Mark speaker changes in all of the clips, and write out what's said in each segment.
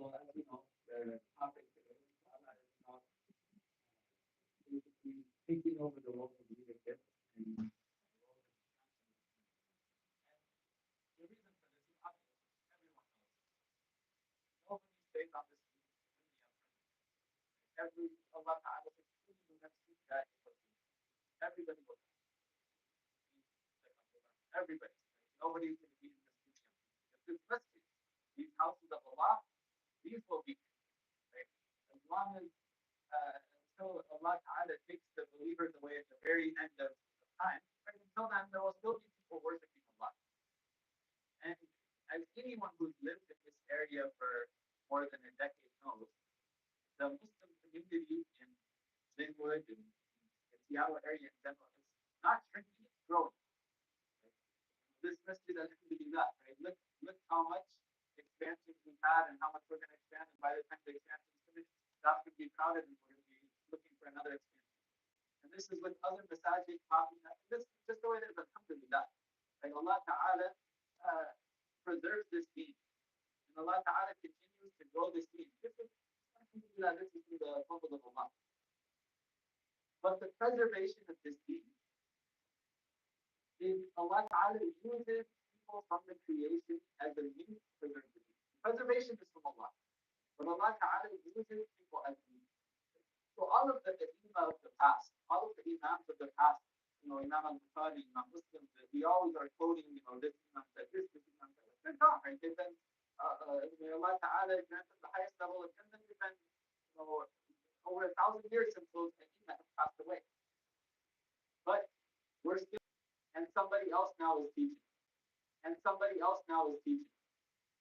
Speaker 1: So as you know, the topic today is about basically taking over the role of leadership and the reason for this is obvious. Everyone knows. Nobody stays on this every Allah Ta'ala says, everybody will everybody. Nobody's going to be in this dunya. If this masjid, these houses of Allah, these will be right. As long as until Allah Ta'ala takes the believers away at the very end of time, right? Until then there will still be people worshiping Allah. And as anyone who's lived in this area for more than a decade knows, the Muslim community in Linwood and the Seattle area in general is not shrinking, it's growing. Right? This masjid alhamdulillah, right? Look how much expansion we've had and how much we're going to expand, and by the time the expansion is finished, that's going to be crowded and we're going to be looking for another expansion. And this is with other masajid popping up. This is just the way it is, alhamdulillah. Like Allah Ta'ala preserves this deen. And Allah Ta'ala continues to grow this deen. This is the fadl of Allah. But the preservation of this deen is Allah Ta'ala uses people from the creation as a means to preserve the deen. Preservation is from Allah. But Allah Ta'ala uses people as a means. So all of the imam of the past, all of the imams of the past, Imam al-Bukhari, Imam Muslim, we always are quoting, this imam said this imam said that. They're not, right? They've been, Allah Ta'ala granted the highest level of Jannah. They've been, over 1,000 years since those imams have passed away. But we're still, and somebody else now is teaching. And somebody else now is teaching,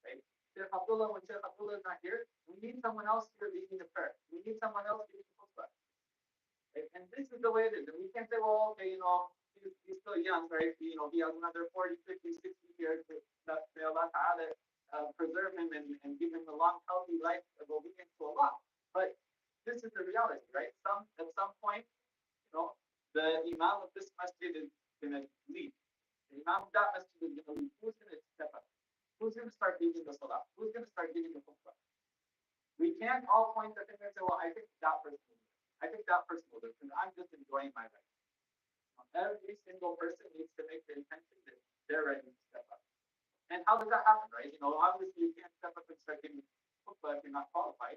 Speaker 1: right? Sheikh Abdullah, when Sheikh Abdullah is not here, we need someone else here leading the prayer. We need someone else leading the khutbah. Right? And this is the way it is. And we can't say, well, okay, he's still young, right? He has another 40, 50, 60 years that may Allah Ta'ala preserve him and give him a long, healthy life of obedience to Allah. But this is the reality, right? At some point, the imam of this masjid is going to leave. The imam of that masjid is going to leave. Who's going to step up? Who's going to start leading the salah? Who's going to start leading the khutbah? We can't all point the finger and say, well, I think that person will do it. I think that person will do it because I'm just enjoying my life. Every single person needs to make the intention that they're ready to step up. And how does that happen, right? Obviously you can't step up and start giving khutbah if you're not qualified.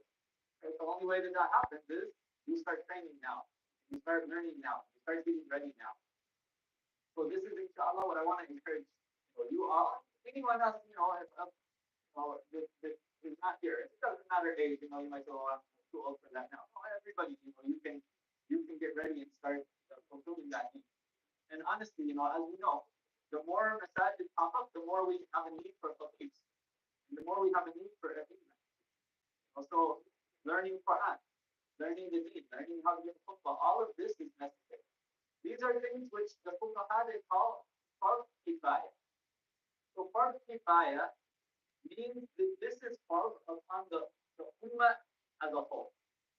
Speaker 1: Right? The only way that happens is you start training now. You start learning now. You start getting ready now. So this is, inshallah, what I want to encourage you all. Anyone else, that is not here. It doesn't matter age. You might say, oh, I'm too old for that now. No, everybody, you can get ready and start fulfilling that need. And honestly, as we know, the more masajid pop up, the more we have a need for khatibs. And the more we have a need for imam. Also, learning Quran, learning the deen, learning how to give khutbah, all of this is necessary. These are things which the fuqaha they call fard kifaya. So fard kifaya means that this is fard upon the ummah as a whole.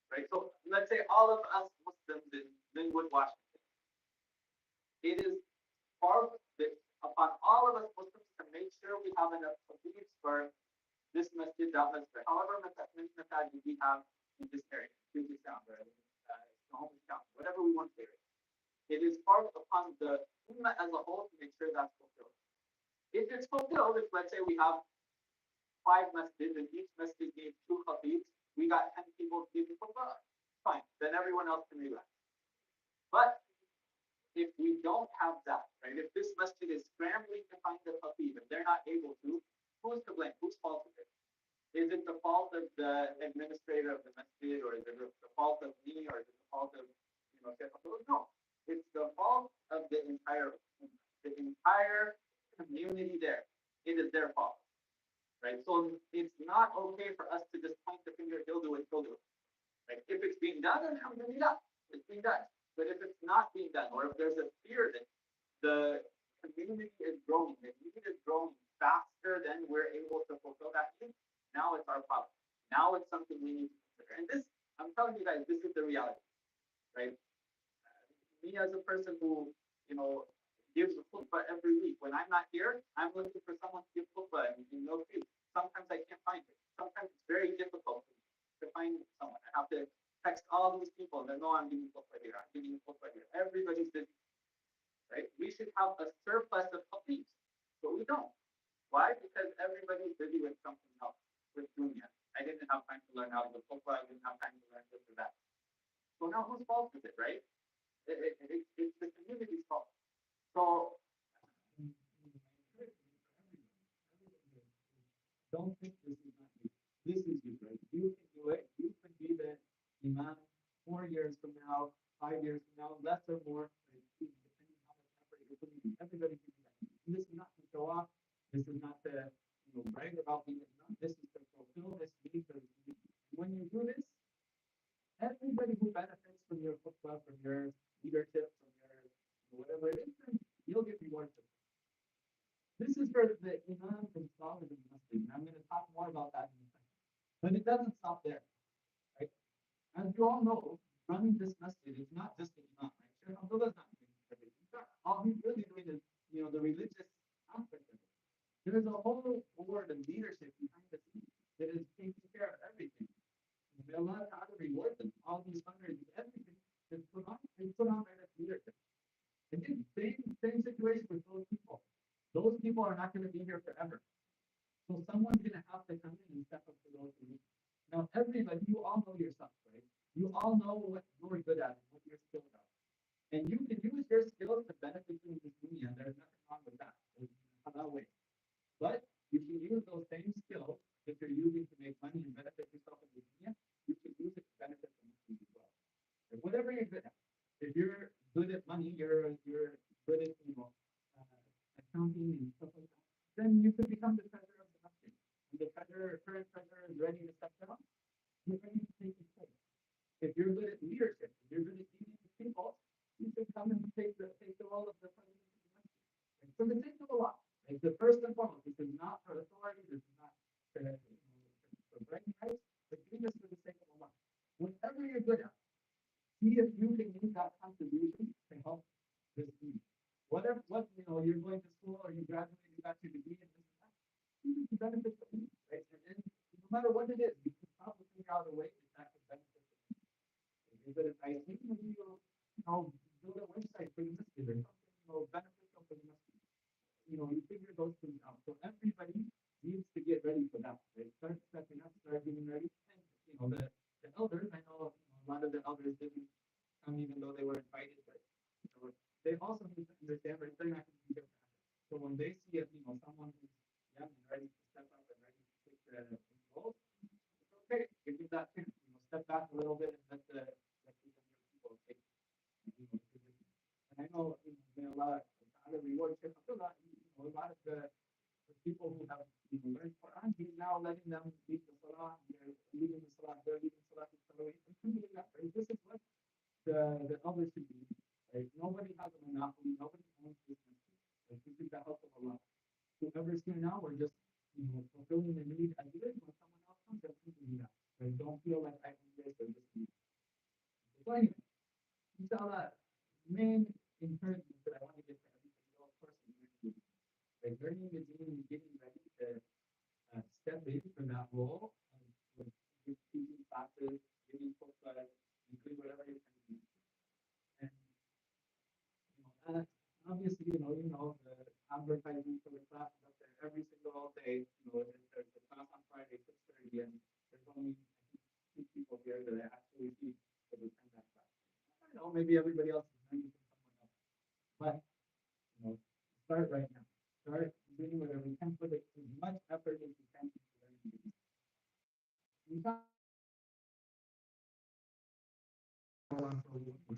Speaker 1: Right? So let's say all of us Muslims in Linwood, Washington. It is fard upon all of us Muslims to make sure we have enough beliefs for this masjid, that masjid, however masajid we have in this area, whatever we want to say. It is fard upon the ummah as a whole to make sure that's fulfilled. If it's fulfilled, if let's say we have 5 masjids and each masjid needs 2 khatibs, we got 10 people giving khutbah, fine. Then everyone else can relax. But if we don't have that, right? If this masjid is scrambling to find the khatib and they're not able to, who's to blame? Whose fault is it? Is it the fault of the administrator of the masjid, or is it the fault of me, or is it the fault of No, it's the fault of the entire community there. It is their fault, right? So it's not okay for us to just point the finger. He'll do it. Right? If it's being done, alhamdulillah, it's being done. But if it's not being done, or if there's a fear that the community is growing, the need is growing faster than we're able to fulfill that need, now it's our problem. Now it's something we need to consider. And this, I'm telling you guys, this is the reality, right? Me as a person who, gives a khutbah every week, when I'm not here, I'm looking for someone to give khutbah and no fees. Sometimes I can't find it. sometimes it's very difficult to find someone. I have to text all these people that know I'm giving khutbah here. I'm giving khutbah here. Everybody's busy, right? We should have a surplus of khatibs, but we don't. Why? Because everybody's busy with something else, with dunya. I didn't have time to learn how to do khutbah. I didn't have time to learn this or that. So now whose fault is it, right? It's the community's fault. So don't think this is not you. This is you, right? You can do it. You can be the imam 4 years from now, 5 years from now, less or more, right? Depending on how much effort you're putting in. Everybody can do that. And this is not to show off. This is not to brag about being an imam. This is to fulfill this need for the community. When you do this, everybody who benefits from your khutbah, from your leadership, from your whatever it is, you'll get rewarded. This is for the imam himself as a Muslim. I'm going to talk more about that in a second. But it doesn't stop there, right? As you all know, running this masjid is not just the imam, right? Sheikh Abdullah is not doing everything. All he's really doing is, the religious aspect of it. There is a whole board and leadership behind the scenes that is taking care of everything. May Allah Ta'ala reward them. All these fundraisers, everything is put on by that leadership. Again, same situation with those people. Those people are not going to be here forever. So someone's going to have to come in and step up to those who need. Now, everybody, you all know yourself, right? You all know what you're good at and what you're skilled at. And you can use your skills to benefit you in this dunya. There's nothing wrong with that. There's halal way. But you can use those same skills that you're using to make money and benefit yourself in the dunya. You can use it to benefit the Muslims as well. Whatever you're good at. If you're good at money, you're good at accounting and stuff like that, then you could become the treasurer of the masjid. When the current treasurer is ready to step down, you're ready to take his place. If you're good at leadership, if you're good at dealing with people, you should come and take the role of the president of the masjid. And so this is a lot. Like the first and foremost, this is not for authority, this is not for bragging rights, but doing this for the sake of Allah. Whatever you're good at, see if you can make that contribution to help this community. What you're going to school or you graduated, you got your degree and this and that, you need to benefit the community, right? And no matter what it is, you can probably figure out a way that could benefit the community. Is it an IT? Maybe build a website for the masjid or something, beneficial for the masjid. You figure those things out. So everybody needs to get ready for that, right? Start stepping up, start getting ready. And the elders, I know a lot of the elders didn't come even though they were invited, but they also need to understand that they're not going to be there forever. So when they see someone who's young and ready to step up and ready to take the role, it's okay. Give them that chance. Step back a little bit and let the younger people take the position. And I know a lot of rewards. A lot of the people who have learned Quran, he's now letting them lead the salah. They're leading the salah. They're leading salah. Right? This is what the elders should be. Right? Nobody has a monopoly. Nobody owns this country. Like, this is the help of Allah. Whoever's here now, we're just fulfilling the need as it is. When someone else comes, they'll continue that. Right? Don't feel like I own this or this need. So anyway, inshallah, main encouragement that I want to give to everybody, of course, is learning. Like learning the deen and getting ready to step in for that role of teaching classes, giving khutbah, include whatever you're trying to do. And obviously, the advertising for the class is up there every single day. There's the class on Friday, 6:30, and there's only two people here that I actually see that attend that class. I don't know, maybe everybody else is learning from someone else. But start right now. Start doing whatever you can, put as much effort as you can into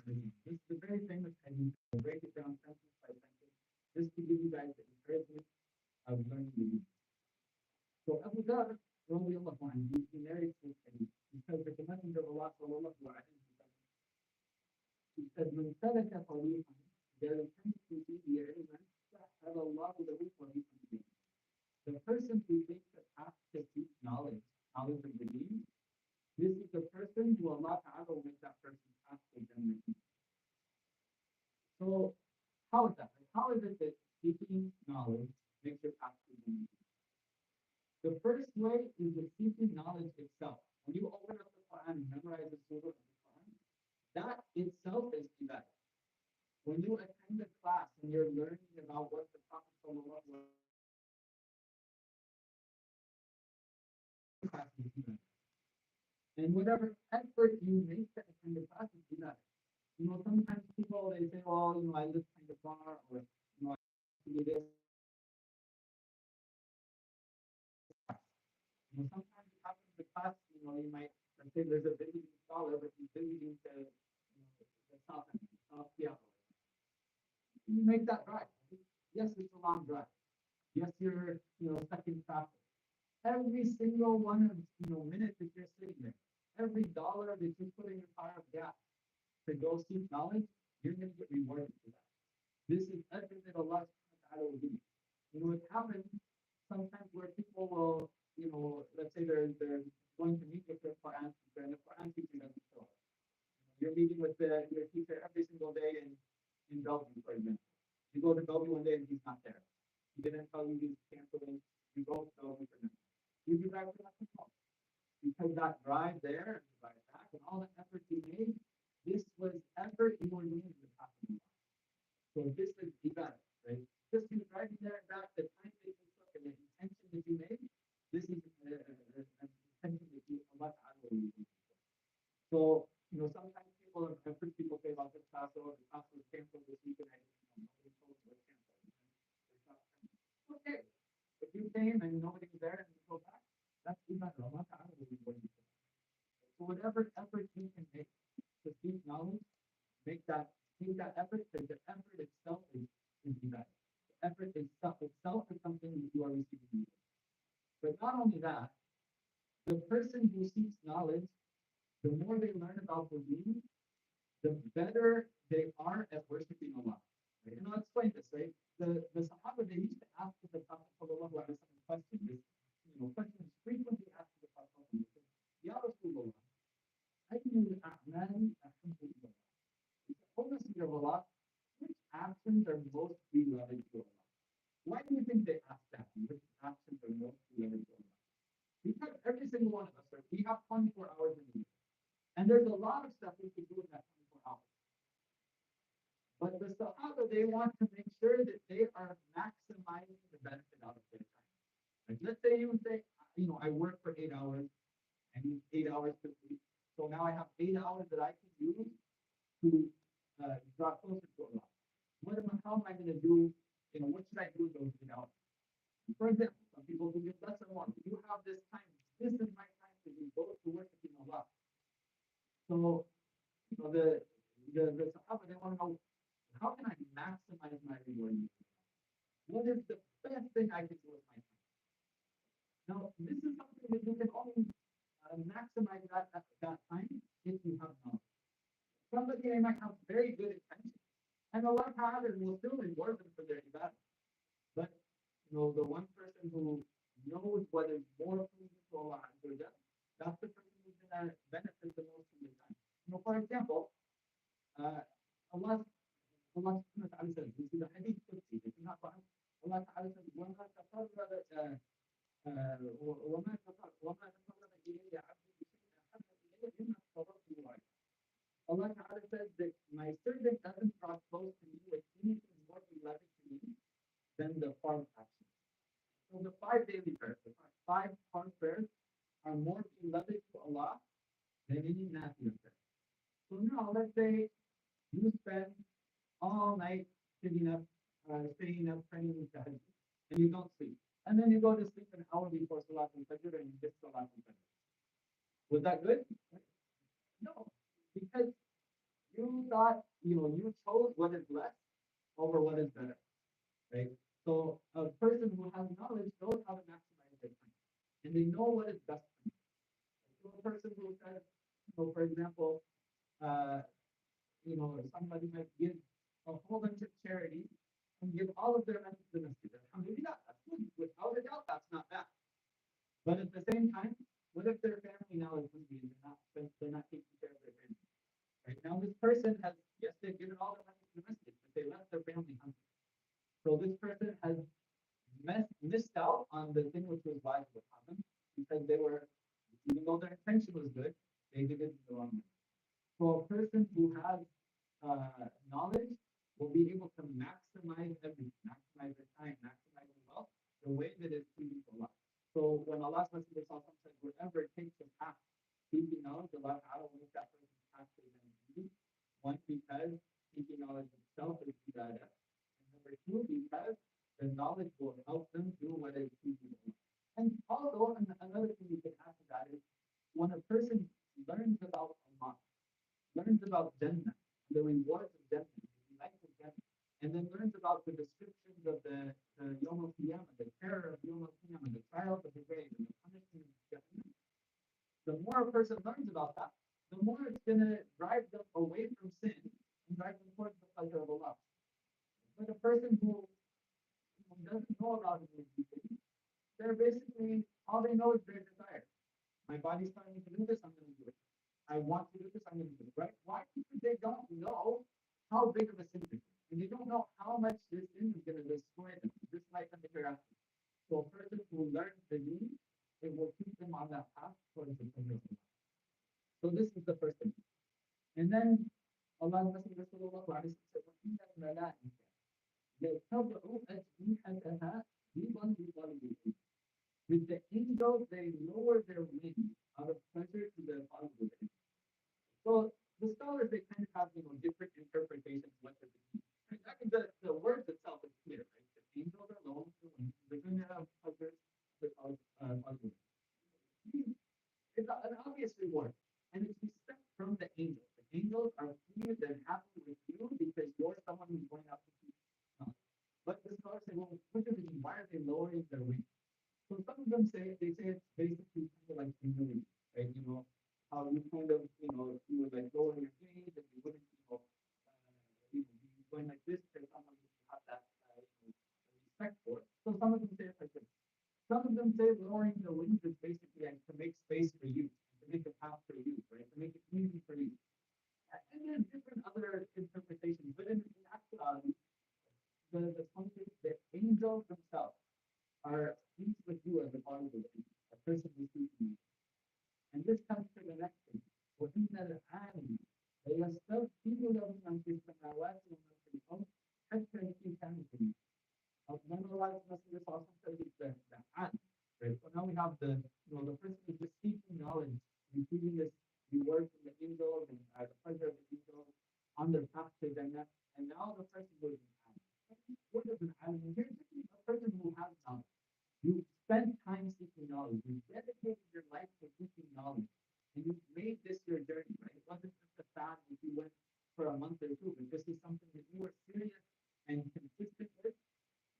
Speaker 1: learning. This is a very famous hadith. I'll break it down sentence by sentence, just to give you guys the encouragement of learning the hadith. So Abu Dhar, radiallahu anhu, he narrates this hadith because the Messenger of Allah sallallahu alayhi wa sallam, he said, "Man salaka tariqan yaltamisu fihi ilman, sahhala Allahu lahu tariqan ilayhi." The person who takes the path to seek knowledge of the deen, this is the person who Allah Ta'ala will make that person pass to Jannah. So, how is that? How is it that seeking knowledge makes your path to Jannah? The first way is the seeking knowledge itself. When you open up the Quran and memorize the surah of the Quran, that itself is ibadah. When you attend a class and you're learning about what the Prophet sallallahu alaihi wasallam, and whatever effort you make to attend the class is ibadah. Sometimes people they say, well, I live kind of far, or I do this. Sometimes it happens in the class, you might let's say there's a visiting scholar, but he's visiting the South Seattle. You make that drive. Yes, it's a long drive. Yes, you're stuck in traffic. Every single one of minutes that you're sitting there, every dollar that you put in your car of gas to go seek knowledge, you're going to get rewarded for that. This is everything that Allah will do. It happens sometimes where people will, let's say they're going to meet with their Quran teacher, and the Quran teacher doesn't show up. You're meeting with your teacher every single day in Belgium, for example. You go to Belgium one day and he's not there. He didn't tell you he's canceling. You go to Belgium for nothing. You be back to nothing else. Because that drive there and the drive back and all the effort you made, this was effort you were doing in the past. So this is ibadah, right? Just you driving there and back, the time that you took and the intention that you made, this is an intention that you Allah Ta'ala will use. So, sometimes I've heard people say about this class, or the class was canceled this week, and nobody told me it was canceled. Okay. If you came and nobody's there and you go back, that's ibadah. Allah Ta'ala will be waiting for that. So whatever effort you can make to seek knowledge, make that effort, because the effort itself is ibadah. The effort itself is something that you are receiving. But not only that, the person who seeks knowledge, the more they learn about the deen, the better they are at worshiping Allah. Right? And I'll explain this, right? The Sahaba, they used to ask the Prophet questions, questions frequently asked the Prophet, Ya Rasulullah, ayyul a'mali ahabbu ilayk? O Messenger of Allah, which actions are most beloved to Allah? Why do you think they ask that? Which actions are most beloved to Allah? Because every single one of us, right, we have 24 hours in a day. And there's a lot of stuff we can do in that 24 hours. But the Sahaba, they want to make sure that they are maximizing the benefit out of their time. Like, let's say you say, I work for 8 hours, I need 8 hours to sleep. So now I have 8 hours that I can use to draw closer to Allah. How am I going to do, what should I do with those 8 hours? For example, some people do this less than one. You have this time. This is my time to do both to worshiping Allah. So, the Sahaba, they want to know, how can I maximize my reward? What is the best thing I can do with my time? Now, this is something that you can only maximize that time if you have knowledge. Somebody might have very good intentions, and Allah Ta'ala will still reward them for their ibadah. But, the one person who knows what is more pleasing to Allah, that's the person who's going to benefit the most from the time. For example, Allah subhanahu wa ta'ala says, this is a hadith Qudsi, it's not Quran. Allah Ta'ala says, وَمَا تَقَرَّبَ إِلَيَّ عَبْدِي بِشَيْءٍ أَحَبَّ إِلَيَّ مِمَّا افترضته عَلَيْهِ. Allah Ta'ala says that my servant doesn't draw close to me with anything more beloved to me than the farm action. So the 5 daily prayers, the 5 farm prayers are more beloved to Allah than any national prayer. So now let's say you spend all night staying up, praying with Tahajjud, and you don't sleep. And then you go to sleep an hour before Salat al-Fajr and you get Salat al-Fajr. Was that good? No, because you thought, you chose what is less over what is better, right? So a person who has knowledge knows how to maximize their time, and they know what is best for them. So a person who says, for example, somebody might give a whole bunch of charity and give all of their money to the masjid. Alhamdulillah, that's good. Without a doubt, that's not bad. But at the same time, what if their family now is hungry and they're not taking care of their family? Right now, this person has, yes, they've given all their money to the masjid, but they left their family hungry. So this person has missed out on the thing which was vital. knowledge will be able to maximize everything, maximize their time, maximize their wealth, the way that it's pleasing to Allah. So when Allah's Messenger said, whoever takes the path seeking knowledge, Allah Ta'ala will make that person's path to them easy. One, because seeking knowledge itself is ibadah. And number two, because the knowledge will help them do what is pleasing to Allah. And also, another thing you can add to that is when a person learns about Allah, learns about Jannah, the rewards of Jannah, the life of Jannah, and then learns about the descriptions of the Yom al Qiyamah, the terror of Yom al Qiyamah, the trials of the grave, and the punishment of Jannah. The more a person learns about that, the more it's going to drive them away from sin and drive them towards the pleasure of Allah. But a person who doesn't know about these things, they're basically, all they know is their desire. My body's telling me to do this, I'm going to do it. I want to do this, I'm going to do it, right? Why? Because they don't know how big of a sin it is. And they don't know how much this sin is going to destroy them, this life and the hereafter. So a person who learns the deen, it will keep them on that path towards the pleasure of Allah. So this is the first thing. And then Allah Messenger sallallahu alayhi wa sallam said, وَإِنَّ الْمَلَائِكَةَ يَتَّبِعُ أَجْنِحَتَهَا رِضًا بِطَلِبِهِمْ. With the angels, they lower their wings out of pleasure to the possible end. So the scholars, they kind of have, different interpretations of what does it mean. I mean, the words itself is clear, right? The angels are low with the wings. They're going to have pleasure with positive. It's an obvious reward, and it's respect from the angels. The angels are pleased and happy with you because you're someone who's going out to teach. But the scholars say, well, what does it mean? Why are they lowering their wings? So some of them say it's basically kind of like humility, right? How you kind of you would like lower your gaze and you wouldn't be going like this to someone you have that respect for. So some of them say it's like this. Some of them say lowering the wings is basically like to make space for you, to make a path for you, right? To make it easy for you. And there's different other interpretations, but in actuality, the point is that angels themselves are pleased with you as a follower, a person who sees you. And this comes to the next thing. وَإِنَّ الْعَالِمِ لَيَسْتَغْفِرُ لَهُ مَنْ فِي السَّمَاوَاتِ وَمَنْ فِي الْأَرْضِ حَتَّى يَأْتِيَ أَمْرُ. Then Allah Messenger also says the alim, right? So now we have the person who's just seeking knowledge, receiving this reward from the angels and the pleasure of the angels on their path to Jannah. And now the person who is an alim. What is an alim? Here's a person who has knowledge. You spent time seeking knowledge. You dedicated your life to seeking knowledge. And you made this your journey, right? It wasn't just a fad that you went for a month or two, but this is something that you were serious and consistent with.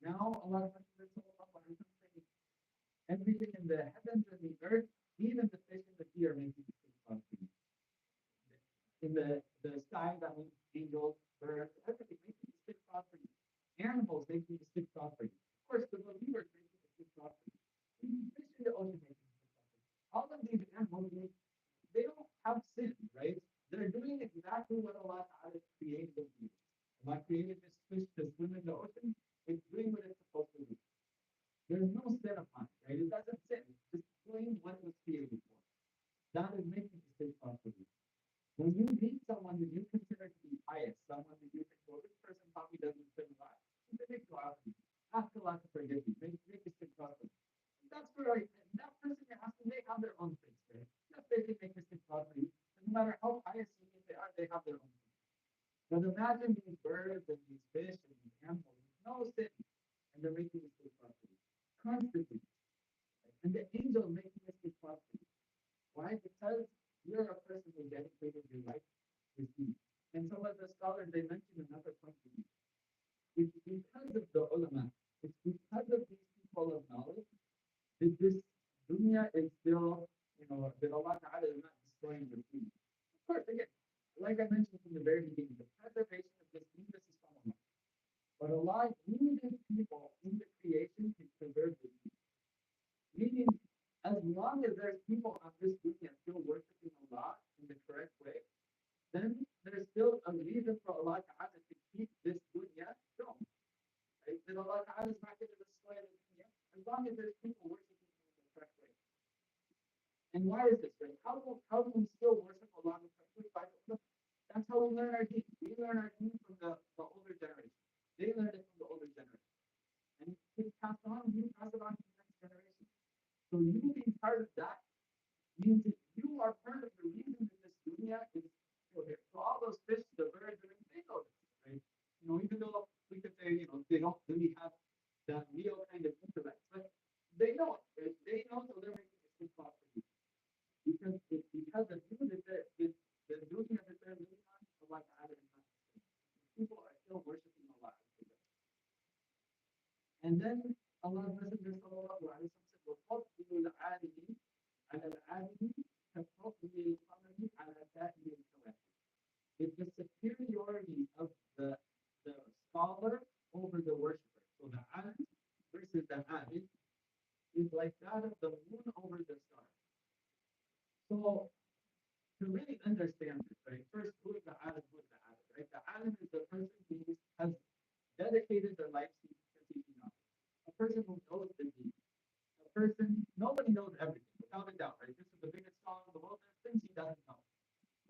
Speaker 1: Now Allah says everything in the heavens and the earth, even the fish in the sea are making istighfar for you. In the sky, that means angels, birds, everything making istighfar for you. Animals making istighfar for you. Of course, the believers making istighfar for you. Even fish in the ocean making istighfar for you. All of these animals, they don't have sin, right? They're doing exactly what Allah Ta'ala created them to do. Allah created this fish to swim in the ocean. It's doing what it's supposed to do. There's no sin upon it, right? It doesn't sin. It's just doing what it was created for. That is making istighfar for you. When you meet someone that you consider to be pious, someone that you think, well, this person probably doesn't sin a lot, they make dua for you. Ask Allah to forgive you. Make istighfar for you. That's right. And that person you're asking, they have their own things, right? Yes, they can make istighfar for you. And no matter how pious you think they are, they have their own things. But imagine these birds and these fish and these animals, no sin, and they're making istighfar for you constantly. Right? And the angel making istighfar for you. Why? Because you're a person who dedicated your life to me. And some of the scholars, they mention another point to me. It's because of the ulama, it's because of these people of knowledge that this dunya is still, that Allah Ta'ala is not destroying the deen. Of course, again, like I mentioned from the very beginning, the preservation of this deen, this is from Allah. But Allah uses people in the creation to preserve the deen. Meaning, as long as there's people on this dunya still worshiping Allah in the correct way, then there's still a reason for Allah Ta'ala to keep this dunya strong. Right? That Allah Ta'ala is not going to destroy the dunya as long as there's people worshiping Him in the correct way. And why is this, right? How do we still worship Allah in the correct way? By the, that's how we learn our deen. We learn our deen even though we could say, they don't really have that real kind of intellect, but they know it. They know, so they're making a good spot for you. Because the view that the duty that they're living on, Allah Ta'ala is not the people are still worshiping Allah. And then Allah's Messenger sallallahu alaihi wasallam said, وَفَضْلُ الْعَالِمِ على العالم كفضل القمر على سائر الكواكب. It's the superiority of the scholar over the worshiper. So the alim versus the abid is like that of the moon over the stars. So to really understand this, right? First, who is the alim? Who is the abid? Right? The alim is the person who has dedicated their life to teaching others. A person who knows the deen. A person, nobody knows everything, without a doubt, right? This is the biggest scholar in the world. There's things he doesn't know.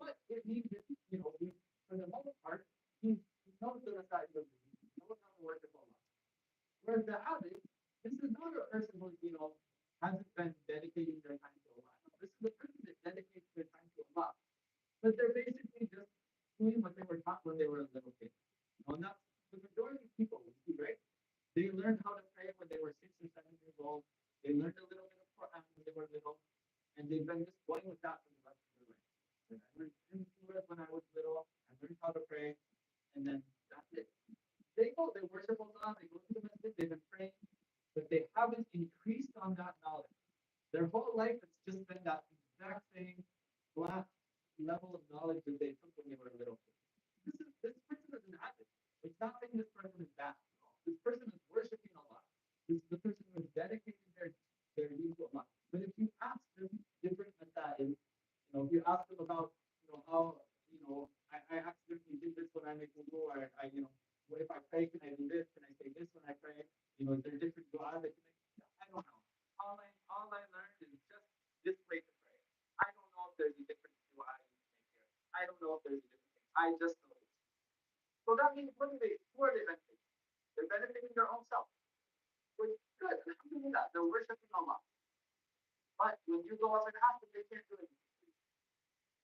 Speaker 1: But it means that, for the most part, he knows the side of the deen. He knows how to worship Allah. Whereas the abid, this is not a person who, hasn't been dedicating their time to Allah. No, this is a person that dedicates their time to Allah. But they're basically just doing what they were taught when they were a little kid. Not the majority of people we see, right? They learned how to pray when they were 6 or 7 years old. They learned a little bit of Quran when they were little, and they've been just going with that for the rest of their life. And I learned 10 surahs when I was little. I learned how to pray, and then that's it. They go, they worship Allah, they go to the masjid, they've been praying, but they haven't increased on that knowledge. Their whole life, it's just been that exact same flat level of knowledge that they took when they were a little kid. This person is an addict. It's not saying this person is bad. This person is worshiping Allah. This is the person who is dedicating their deen to Allah. But if you ask them different masail, if you ask them about, how, I asked them, you did this when I make wudu, or what if I pray, can I do this? Can I say this when I pray? Is there different dua that can I don't know. All I learned is just this way to pray. I don't know if there's a different dua you can make here. I don't know if there's a different thing. I just know this. So that means who are they benefiting? They're benefiting their own self. Which is good. Alhamdulillah, they're worshiping Allah. But when you go up and ask them, they can't do anything.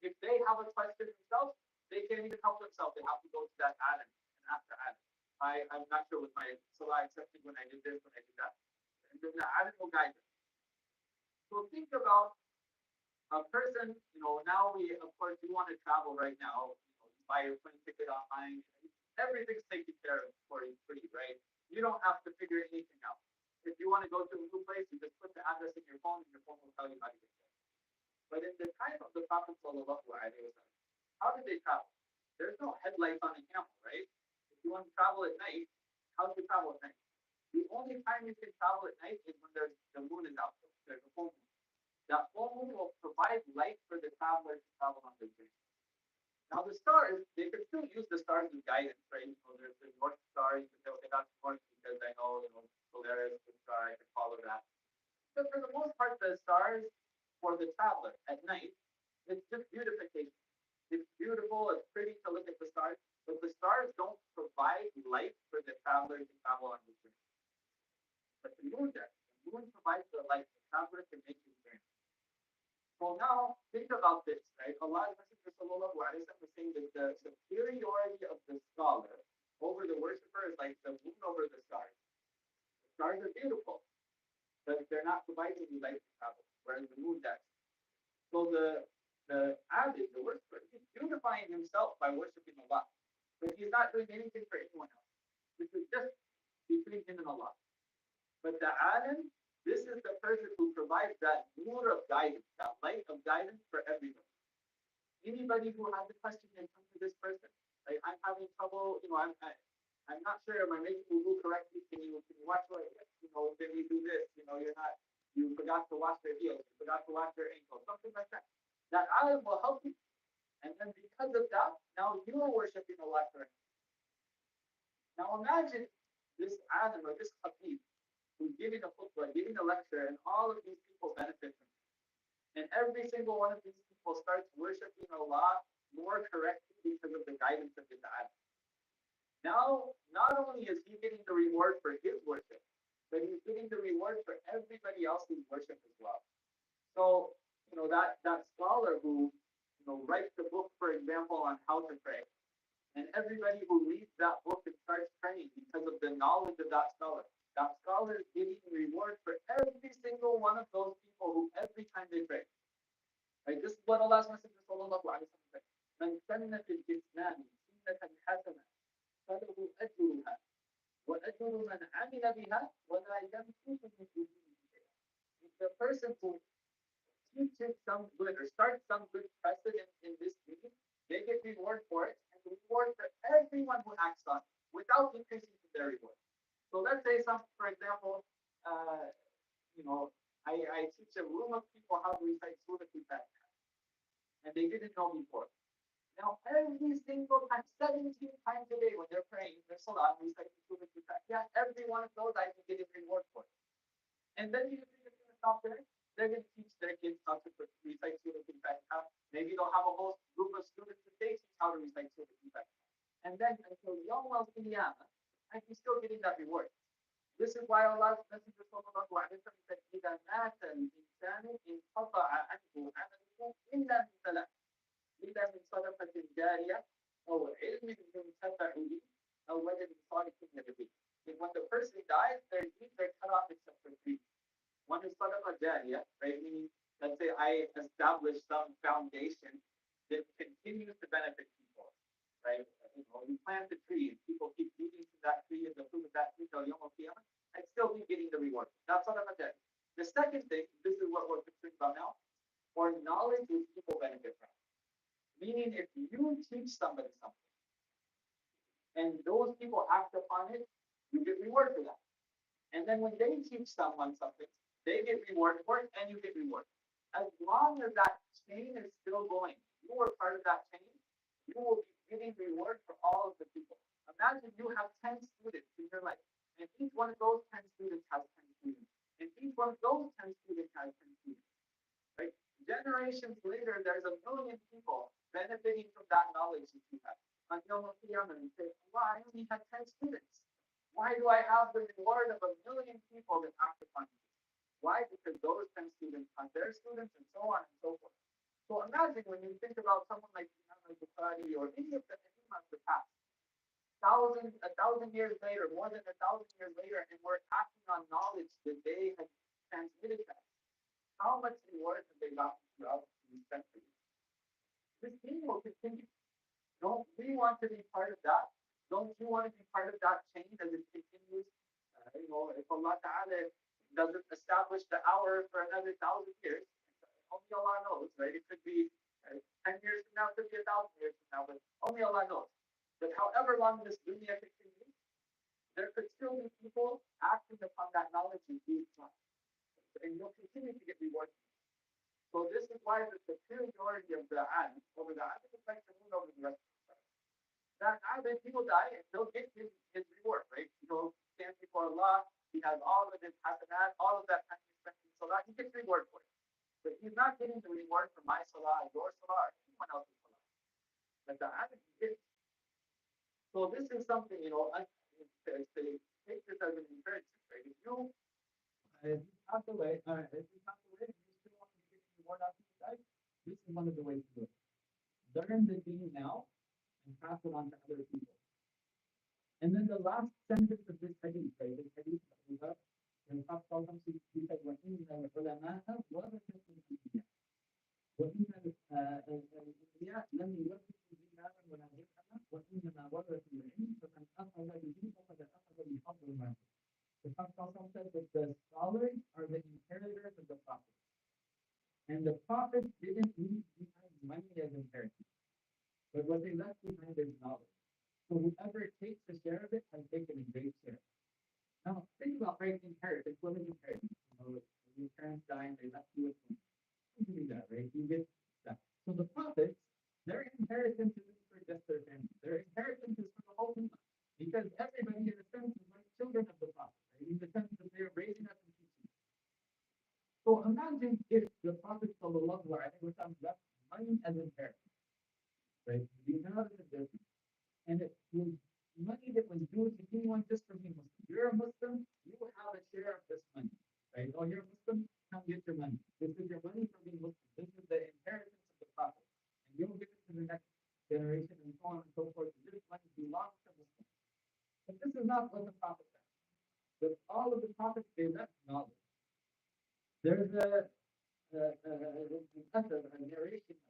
Speaker 1: If they have a question themselves, they can't even help themselves. They have to go to that alim and ask the alim. I'm not sure with my salah accepting when I did this, when I did that. And then the alim will guide them. So think about a person, now of course, you want to travel right now, you buy your plane ticket online, everything's taken care of for you free, right? You don't have to figure anything out. If you want to go to a new place, you just put the address in your phone, and your phone will tell you how to get there. But in the time of the Prophet sallallahu alaihi wasallam, how did they travel? There's no headlights on a camel, right? If you want to travel at night, how do you travel at night? The only time you can travel at night is when the moon is out. There's a full moon. That full moon will provide light for the traveler to travel on their journey. Now the stars, they could still use the stars as guidance, right? There's the North Star. You can say, okay, that's north because I know, Polaris, the star, I can follow that. But for the most part, the stars for the traveler at night, it's just beautification. It's beautiful, it's pretty to look at the stars, but the stars don't provide light for the traveler to travel on the journey. But the moon does. The moon provides the light. The traveler can make his journey. So now think about this, right? Allah's Messenger sallallahu alaihi wasallam is saying that the superiority of the scholar over the worshiper is like the moon over the stars. The stars are beautiful, but they're not providing you light to travel, whereas the moon does. So the abid, the worshiper, he's beautifying himself by worshiping Allah, but he's not doing anything for anyone else. This is just between him and Allah. But the alim, this is the person who provides that nur of guidance, that light of guidance for everybody. Anybody who has a question can come to this person. Like, I'm having trouble, I'm not sure, am I making wudu correctly? Can you watch what, can you do this? You forgot to wash your heels, you forgot to wash your ankles, something like that. That alim will help you. And then because of that, now you are worshiping Allah correctly. Now imagine this alim or this khatib who's giving a khutbah, giving a lecture, and all of these people benefit from it. And every single one of these people starts worshiping Allah more correctly because of the guidance of his alim. Now, not only is he getting the reward for his worship, but he's getting the reward for everybody else's worship as well. So, that scholar who, writes the book, for example, on how to pray, and everybody who reads that book and knowledge of that scholar. That scholar is giving reward for every single one of those people who every time they pray. Right? This is what Allah's Messenger sallallahu alaihi wasallam said. من سن في الإسلام سنة حسنة فله أجرها وأجر من عمل بها ولا ينقص من أجوره شيئا. If the person who teaches some good or starts some good precedent in this deen, they get reward for it, and reward for everyone who acts on it without increasing their reward. So let's say for example, uh, I teach a room of people how to recite Surah Al-Fatiha, and they didn't know before. Now, every single time, 17 times a day when they're praying, their salah, reciting Surah Al-Fatiha, every one of those I can get a reward for it. And then you think it's going to stop there? They're going to teach their kids how to recite Surah Al-Fatiha. Maybe they'll have a whole group of students that they teach how to recite Surah Al-Fatiha. And then until Yawm al-Qiyamah, I can still getting that reward. This is why Allah's Messenger sallallahu alaihi wasallam said, إِذَا مَاتَ الْإِنسَانُ انْقَطَعَ عَنْهُ عَمَلُهُ إِلَّا مِنْ ثَلَاثٍ إِلَّا مِنْ صَدَقَةٍ جَارِيَةٍ أَوْ عِلْمٍ يُنْتَفَعُ بِهِ أَوْ وَلَدٍ صَالِحٍ يَدْعُو لَهُ. And when the person dies, their deeds are cut off except for three. One is sadaqah jariyah, right? Meaning, let's say I establish some foundation that continues to benefit people, right? You plant a tree and people keep eating from that tree and the fruit of that tree till Yom Qiyamah, I'd still be getting the reward. That's sadaqah jariyah. The second thing, this is what we're concerned about now, or knowledge which people benefit from. Meaning, if you teach somebody something and those people act upon it, you get reward for that. And then when they teach someone something, they get reward for it, and you get reward. As long as that chain is still going, you are part of that chain, you will be getting reward for all of the people. Imagine you have 10 students in your life, and each one of those 10 students has 10 students, and each one of those 10 students has 10 students. Right? Generations later, there's a million people benefiting from that knowledge that you have. On Yom Qiyamah, you say, "Allah, I only had 10 students. Why do I have the reward of a million people that act upon me?" Why? Because those 10 students are their students, and so on and so forth. So imagine when you think about someone like Imam al-Bukhari or any of the Imams of the past, a thousand years later, more than 1,000 years later, and we're acting on knowledge that they had transmitted to us. How much reward have they gotten throughout these centuries? This thing will continue. Don't we want to be part of that? Don't you want to be part of that chain as it continues? If Allah Ta'ala doesn't establish the hour for another 1,000 years, only Allah knows, right? It could be 10 years from now, it could be 1,000 years from now, but only Allah knows. But however long this dunya continues, there could still be people acting upon that knowledge in these times. And you'll continue to get rewarded. So this is why the superiority of the alim over the alim is like the moon over the rest of the stars. That alim, he will die and he'll get his reward, right? He'll stand before Allah, he has all of his hasanat, all of that time he spent in salah, he gets reward for it. But he's not getting the reward for my salah, your salah, or anyone else's salah. But the alim, he gets. So this is something, to take this as an encouragement, right? If you pass away, if you pass away and you still want to get reward after you die, this is one of the ways to do it. Learn the deen now and pass it on to other people. And then the last sentence of this hadith, right? This hadith that we have, when the Prophet he said, وَإِنَّ الْعُلَمَاءَ وَرَثَةُ الْأَنْبِيَاءِ وَإِنَّ الْأَنْبِيَاءَ لَمْ يُوَرِّثُوا دِينَارًا وَلَا دِرْهَمًا وَإِنَّمَا وَرَثُوا الْعِلْمَ فَمَنْ أَخَذَ بِهِ فَقَدْ أَخَذَ بِحَظٍّ وَافِرٍ. The Prophet said that the scholars are the inheritors of the prophets. And the prophets didn't leave behind money as inheritance, but what they left behind is knowledge. So whoever takes a share of it has taken a great share. Now, think about inheritance. What is inheritance? Your parents die and they left you with money. You do that, right? You get that. So the prophets, their inheritance isn't for just their family. Their inheritance is for the whole ummah. Because everybody, in a sense, is like children of the prophet, right? In the sense that they're raising us and teaching. So imagine if the Prophet sallallahu alaihi wasallam left money as inheritance, right? Dinar is a business. And it was money that was due to anyone just for being Muslim. You're a Muslim, you have a share of this money, right? Oh, you're a Muslim, come get your money. This is your money for being Muslim. This is the inheritance of the Prophet. And you'll give it to the next generation and so on and so forth. This money belongs to Muslims. But this is is not what the prophet said. But all of the prophets, they left knowledge. There's a narration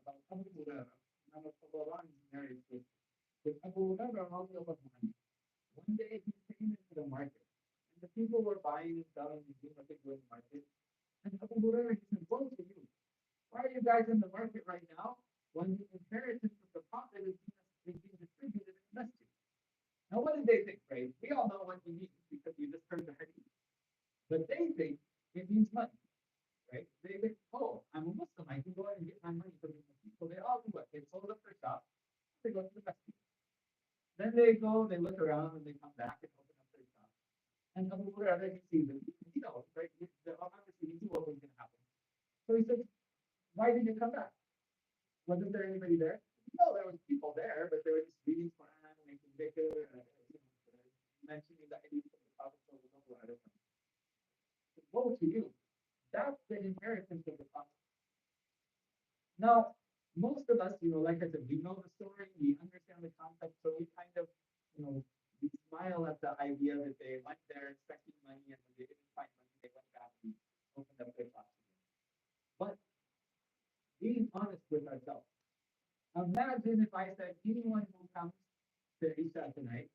Speaker 1: about Abu Hurairah. Imam al-Tabarani narrates this. With Abu Hurairah, one day he came into the market, and the people were buying and selling and doing what they do in the market. And Abu Hurairah, he said, woe to you. Why are you guys in the market right now when the inheritance of the prophet is being distributed in the masjid? Now, what did they think, right? We all know what he means because we just heard the hadith. But they think it means money, right? They think, oh, I'm a Muslim. I can go out and get my money from the masjid. So they all do what? They close up their shop. They go to the masjid. Then they go, they look around, and they come back and open up their shop. And Abu Hurairah, he sees them. He knows, right? Obviously, he knew what was going to happen. So he says, why did you come back? Wasn't there anybody there? No, there was people there, but they were just reading Quran, making dhikr, mentioning the hadith of the Prophet. Woe to you. That's the inheritance of the Prophet. Now, most of us, like I said, we know the story, we understand the concept, so we kind of, we smile at the idea that they went there expecting money, and when they didn't find money, they went back and opened up their shops again. But being honest with ourselves, imagine if I said anyone who comes to Isha tonight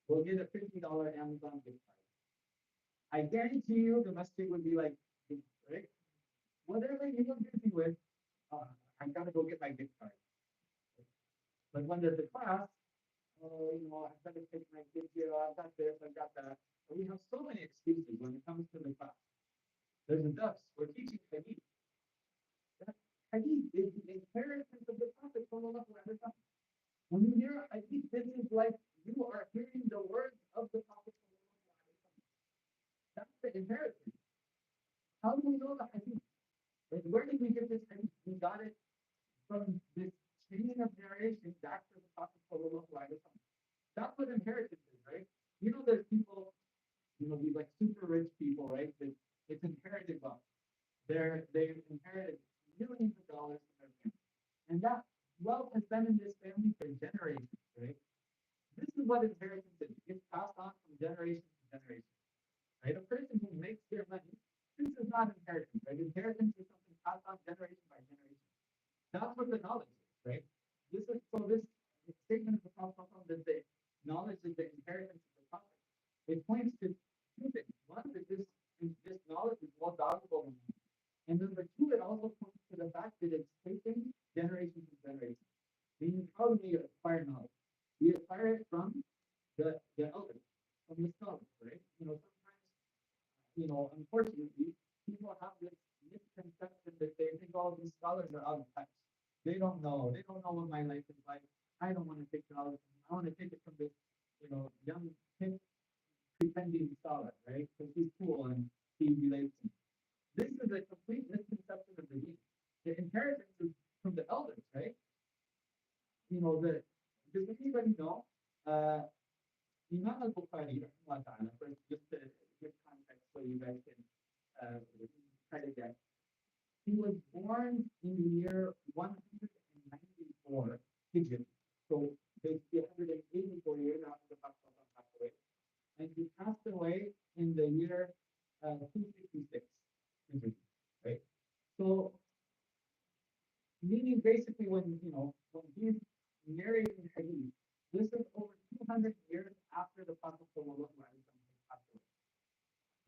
Speaker 1: will get a $50 Amazon gift card. I guarantee you the masjid would be like, right? Whatever you're busy with, I gotta go get my gift card. But when there's a class, I've got to take my kids here, I've got this, I've got that. But we have so many excuses when it comes to the class. There's a dust. We're teaching hadith. That hadith is the inheritance of the Prophet. When you hear hadith, this is like you are hearing the words of the Prophet. That's the inheritance. How do we know the hadith? Like, where did we get this hadith? We got it from this chain of narration back to the Prophet. That's what inheritance is, right? There's people, these like super rich people, right? That it's inherited wealth. They've inherited millions of dollars from their family. And that wealth has been in this family for generations, right? This is what inheritance is. It's passed on from generation to generation, right? A person who makes their money, this is not inheritance, right? Inheritance is something passed on generation by generation. That's what the knowledge is, right? This statement of the Prophet that the knowledge is the inheritance of the Prophet. It points to two things. One, that this knowledge is more valuable than money. And number two, it also points to the fact that it's taken generation to generation. Meaning, how do we acquire knowledge? We acquire it from the elders, from the scholars, right? Sometimes, unfortunately, people have this misconception that they think all these scholars are out of touch. They don't know. They don't know what my life is like. I don't want to take knowledge. I want to take it from this, young hip pretending scholar, right? Because he's cool and he relates. This is a complete misconception of the deen. The inheritance is from the elders, right? Does anybody know? Imam al-Bukhari, just to give context so you guys can try to get. He was born in the year 194 Hijri. So basically 184 years after the Prophet passed away. And he passed away in the year 266 Hijri, right? So meaning basically when he's narrating hadith, this is over 200 years after the Prophet passed away.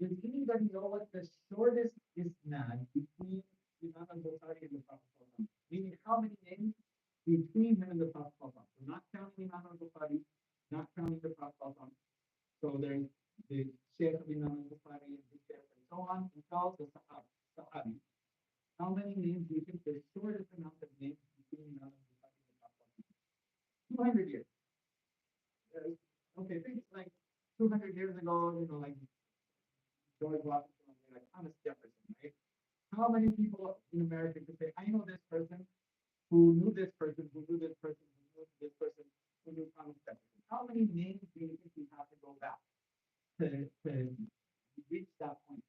Speaker 1: Does anybody know what the shortest isnad between Imam al-Bukhari and the Prophet? Meaning how many names between him and the Prophet? So not counting Imam al-Bukhari, not counting the Prophet. So there's the Shaykh of Imam al-Bukhari and the Shaykh and so on, until the Sahabi. How many names do you think the shortest amount of names between Imam al-Bukhari and the Prophet? 200 years. Okay, think like 200 years ago, like George Washington, like Thomas Jefferson, right? How many people in America could say, I know this person who knew this person, who knew this person, who knew this person, who knew Thomas Jefferson? How many names do you think we have to go back to reach that point?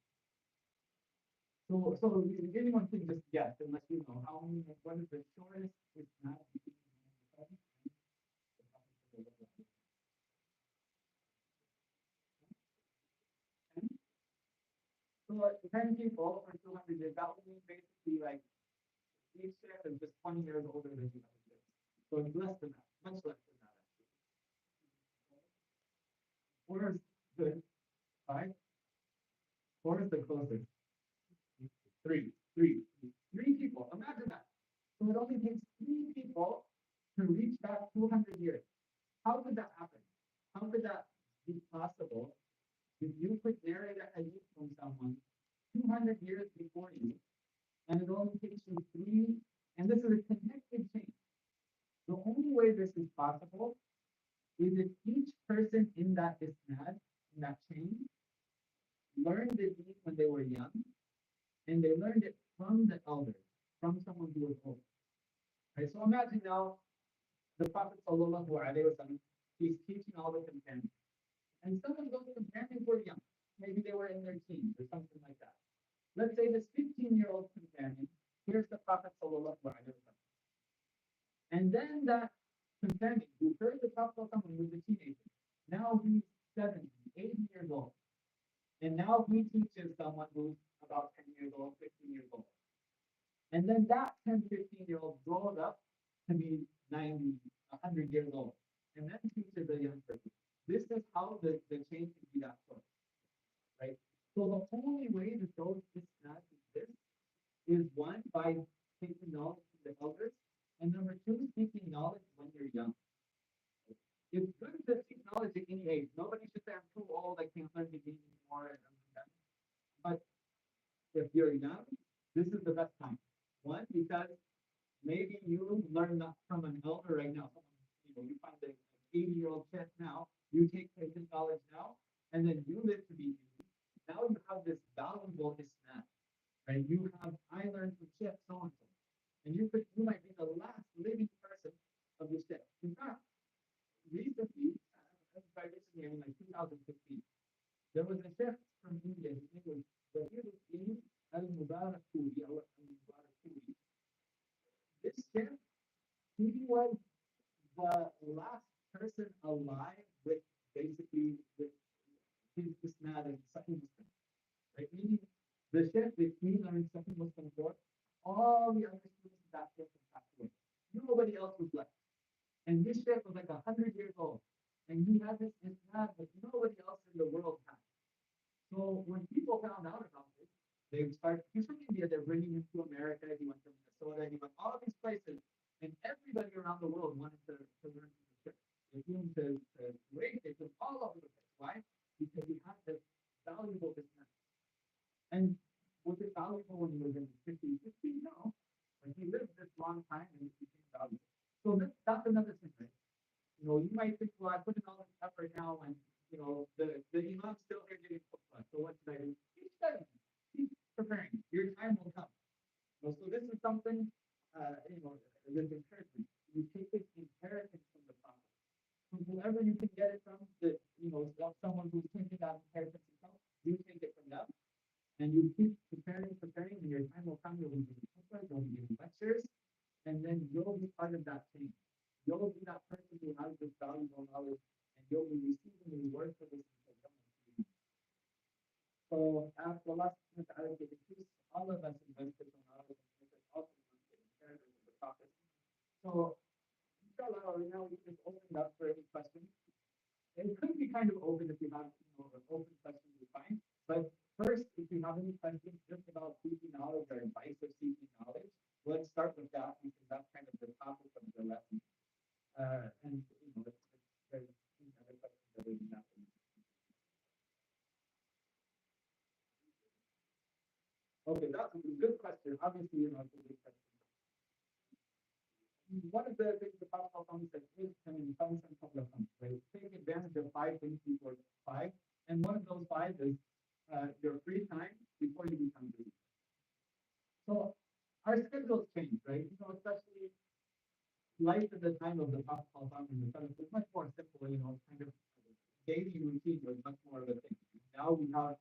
Speaker 1: So anyone can just guess, unless you know how many, what is the shortest is not between So 10 people for 200 years, that would mean basically like each shift is just 20 years older than the other shift. So it's less than that, much less than that actually. Four is good, five. Four is the closest. Three people. Imagine that. So it only takes three people to reach back 200 years. How could that happen? How could that be possible if you could narrate a hadith from someone 200 years before you, and it only takes you three, and this is a connected chain. The only way this is possible is if each person in that isnad, in that chain, learned the deen when they were young, and they learned it from the elders, from someone who was old. Right? So imagine now the Prophet Sallallahu Alaihi Wasallam, he's teaching all the companions. And some of those companions were young. Maybe they were in their teens or something like that. Let's say this 15-year-old companion hears the Prophet Sallallahu Alaihi Wasallam. And then that companion who heard the Prophet Sallallahu Alaihi Wasallam was a teenager. Now he's 70, 80 years old. And now he teaches someone who's about 10 years old, 15 years old. And then that 10, 15-year-old grows up to be 90, 100 years old. And then teaches a young person. This is how the chain can be that short, right? So the only way to show this not exists is one, by taking knowledge from the elders, and number two, seeking knowledge when you're young. It's good to seek knowledge at any age. Nobody should say, I'm too old, I can't learn the game anymore. But if you're young, this is the best time. One, because maybe you learn that from an elder right now. You find an 80-year-old chef now, you take his knowledge now, and then you live to be 80. Now you have this valuable isnat, right? You have, I learned from chef so and so. And you might be the last living person of the chef. In fact, recently, by recently, I mean like 2015, there was a chef from India. His name was Deen al-Mubarak Puri. This chef, he was the last person alive with basically with his isnad and second Muslim. Right? Meaning the chef, if he learned second Muslim for all the other students of that chef had passed away. Nobody else was left. And this chef was like 100 years old. And he had this isnad that nobody else in the world had. So when people found out about this, they started, he's from India, they're bringing him to America, he went to Minnesota, he went all these places, and everybody around the world wanted to learn from the chef. They flew him to Kuwait, they flew all over the place. Why? Because he had this valuable business. And was it valuable when he was in his 50s? 50? No. But he lived this long time and it became valuable. So that's another thing, right? You might think, well, I put in all this effort now, and the imam's still here getting khutbah. So what should I do? Keep studying, keep preparing. Your time will come. So this is something, this encouragement. You take this inheritance from the Prophet. From whoever you can get it from, someone who's taking that inheritance himself, you take it from them, and you keep preparing, and your time will come. You'll be giving khutbah, you'll be giving lectures, and then you'll be part of that team. You'll be that person who has this valuable knowledge, and you'll be receiving the reward for this until Yawm. So as Allah subhanahu wa ta'ala to increase all of us in beneficial knowledge and make us also the inheritors of the Prophet. So inshallah, right now we just open it up for any questions. And it could be kind of open if you have open questions is fine. But first, if you have any questions just about seeking knowledge or advice of seeking knowledge, let's start with that because that's kind of the topic of the lesson. And if there's any other questions other than that. Okay, that's a good question. Obviously, it's a good question. One of the things the Prophet said is coming from some couple of things, right? Take advantage of five things before five. And one of those five is your free time before you become busy. So our schedules change, right? Especially life at the time of the Prophet and the Salaf was much more simple, kind of daily routine was much more of a thing. Now we have,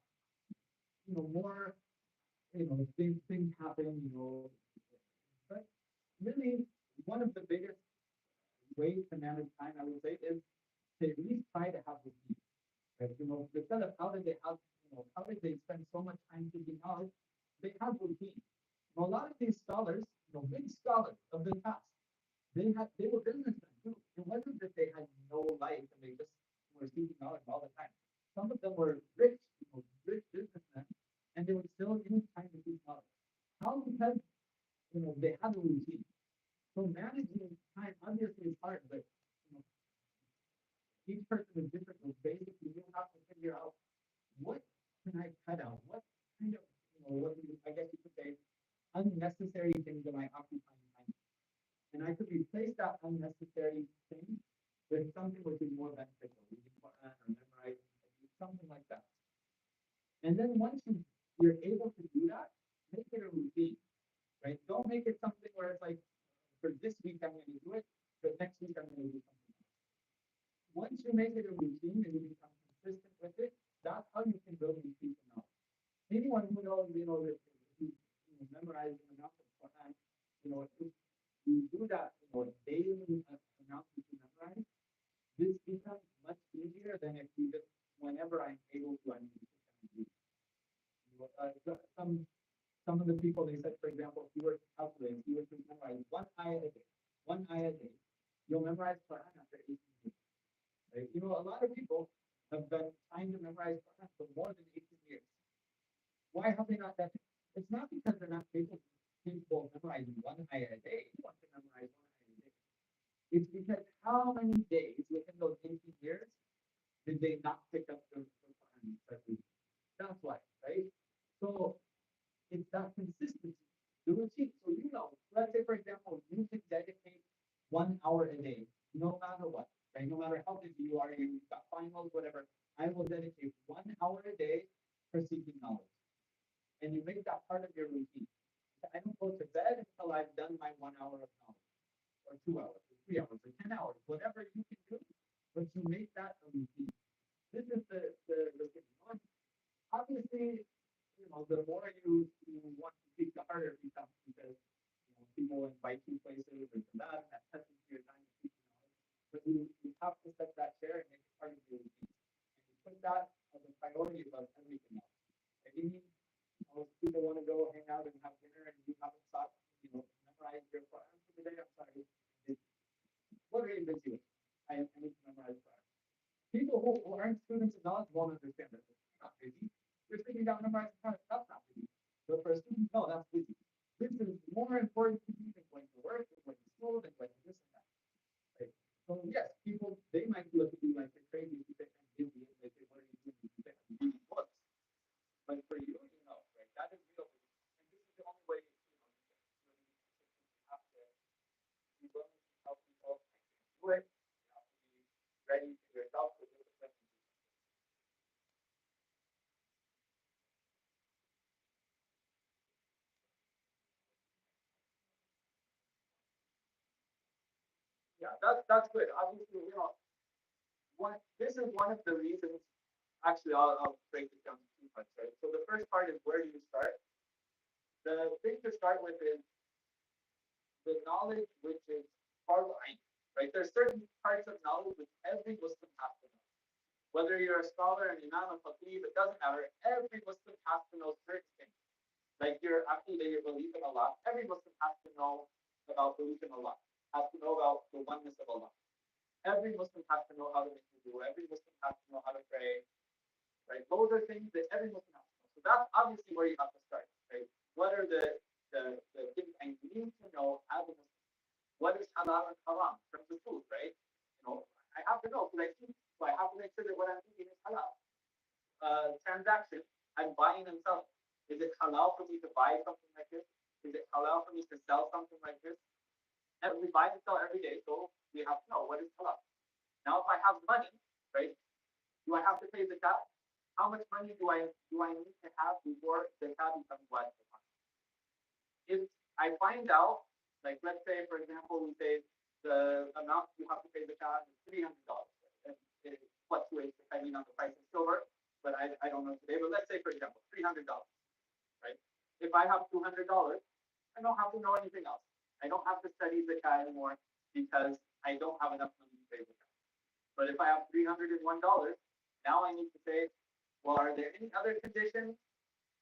Speaker 1: more, things happen, but really one of the biggest ways to manage time, I would say, is to at least try to have routine. Right? The Salaf, how did they spend so much time thinking And then once you're able to do that, make it a routine, right? Don't make it something where it's like, for this week I'm going to do it, but next week I'm going to do something else. Once you make it a routine and you become consistent with it, that's how you can build these people knowledge. Anyone who knows, that who memorizing enough of Quran, if you do that, daily amount that you memorize, this becomes much easier than if you just, whenever I'm able to, I'm going to sit down and do. Some of the people they said, for example, if you were to calculate, if you were to memorize one ayah a day, you'll memorize Quran after 18 years. Right? A lot of people have been trying to memorize Quran for more than 18 years. Why have they not done it? It's not because they're not capable of memorizing one ayah a day. You want to memorize one ayah a day. It's because how many days within those 18 years did they not pick up the Quran and start reading? That's why, right? So it's that consistency, the routine. So let's say for example, you can dedicate 1 hour a day, no matter what, right? No matter how busy you are, you've got finals, whatever. I will dedicate 1 hour a day for seeking knowledge, and you make that part of your routine. I don't go to bed until I've done my 1 hour of knowledge, or 2 hours, or 3 hours, or 10 hours, whatever you can do. But you make that a routine. This is the thing. Obviously, the more you want to seek, the harder it becomes because people invite you places or that, and that touches your time to seek knowledge. But you have to set that chair and make it part of your routine. And you put that as a priority above everything else. I mean, people want to go hang out and have dinner and you haven't thought, memorize your Quran for the day. I'm sorry. What are you busy with? I need to memorize Quran. People who aren't students of knowledge won't understand that. It's not busy. You're sitting down memorizing Quran. That's not busy. But for a student, no, that's busy. This is more important to you than going to work, than going to school, than going to this and that. Right? So yes, people they might look at you like you're crazy if you say I'm busy and they say, what are you doing? You say I'm reading books. But for you, right? That is real. And this is the only way, you have to be willing to help people do it. You have to be ready to yourself to discipline. Yeah, that's good. Obviously, this is one of the reasons. Actually, I'll break it down to two parts. Right. So the first part is where do you start? The thing to start with is the knowledge which is far'ain, right? There's certain parts of knowledge which every Muslim has to know. Whether you're a scholar, an imam, a faqih, it doesn't matter. Every Muslim has to know certain things. Like your aqidah, your belief in Allah. Every Muslim has to know about belief in Allah, has to know about the oneness of Allah. Every Muslim has to know how to make wudu. Every Muslim has to know how to pray, right? Those are things that every Muslim has to know. So that's obviously where you have to start, right? What are the things I need to know as a Muslim? What is halal and haram from the food, right? I have to know because I eat, so I have to make sure that what I'm eating is halal. Transaction, I'm buying and selling. Is it halal for me to buy something like this? Is it halal for me to sell something like this? And we buy and sell every day, so we have to know what is halal. Now, if I have money, right, do I have to pay zakat? How much money do I need to have before zakat becomes wajib? If I find out, like let's say for example, we say the amount you have to pay zakat is $300. And it fluctuates depending on the price of silver, but I don't know today. But let's say for example, $300, right? If I have $200, I don't have to know anything else. I don't have to study zakat anymore because I don't have enough money to pay zakat. But if I have $301, now I need to say, well, are there any other conditions?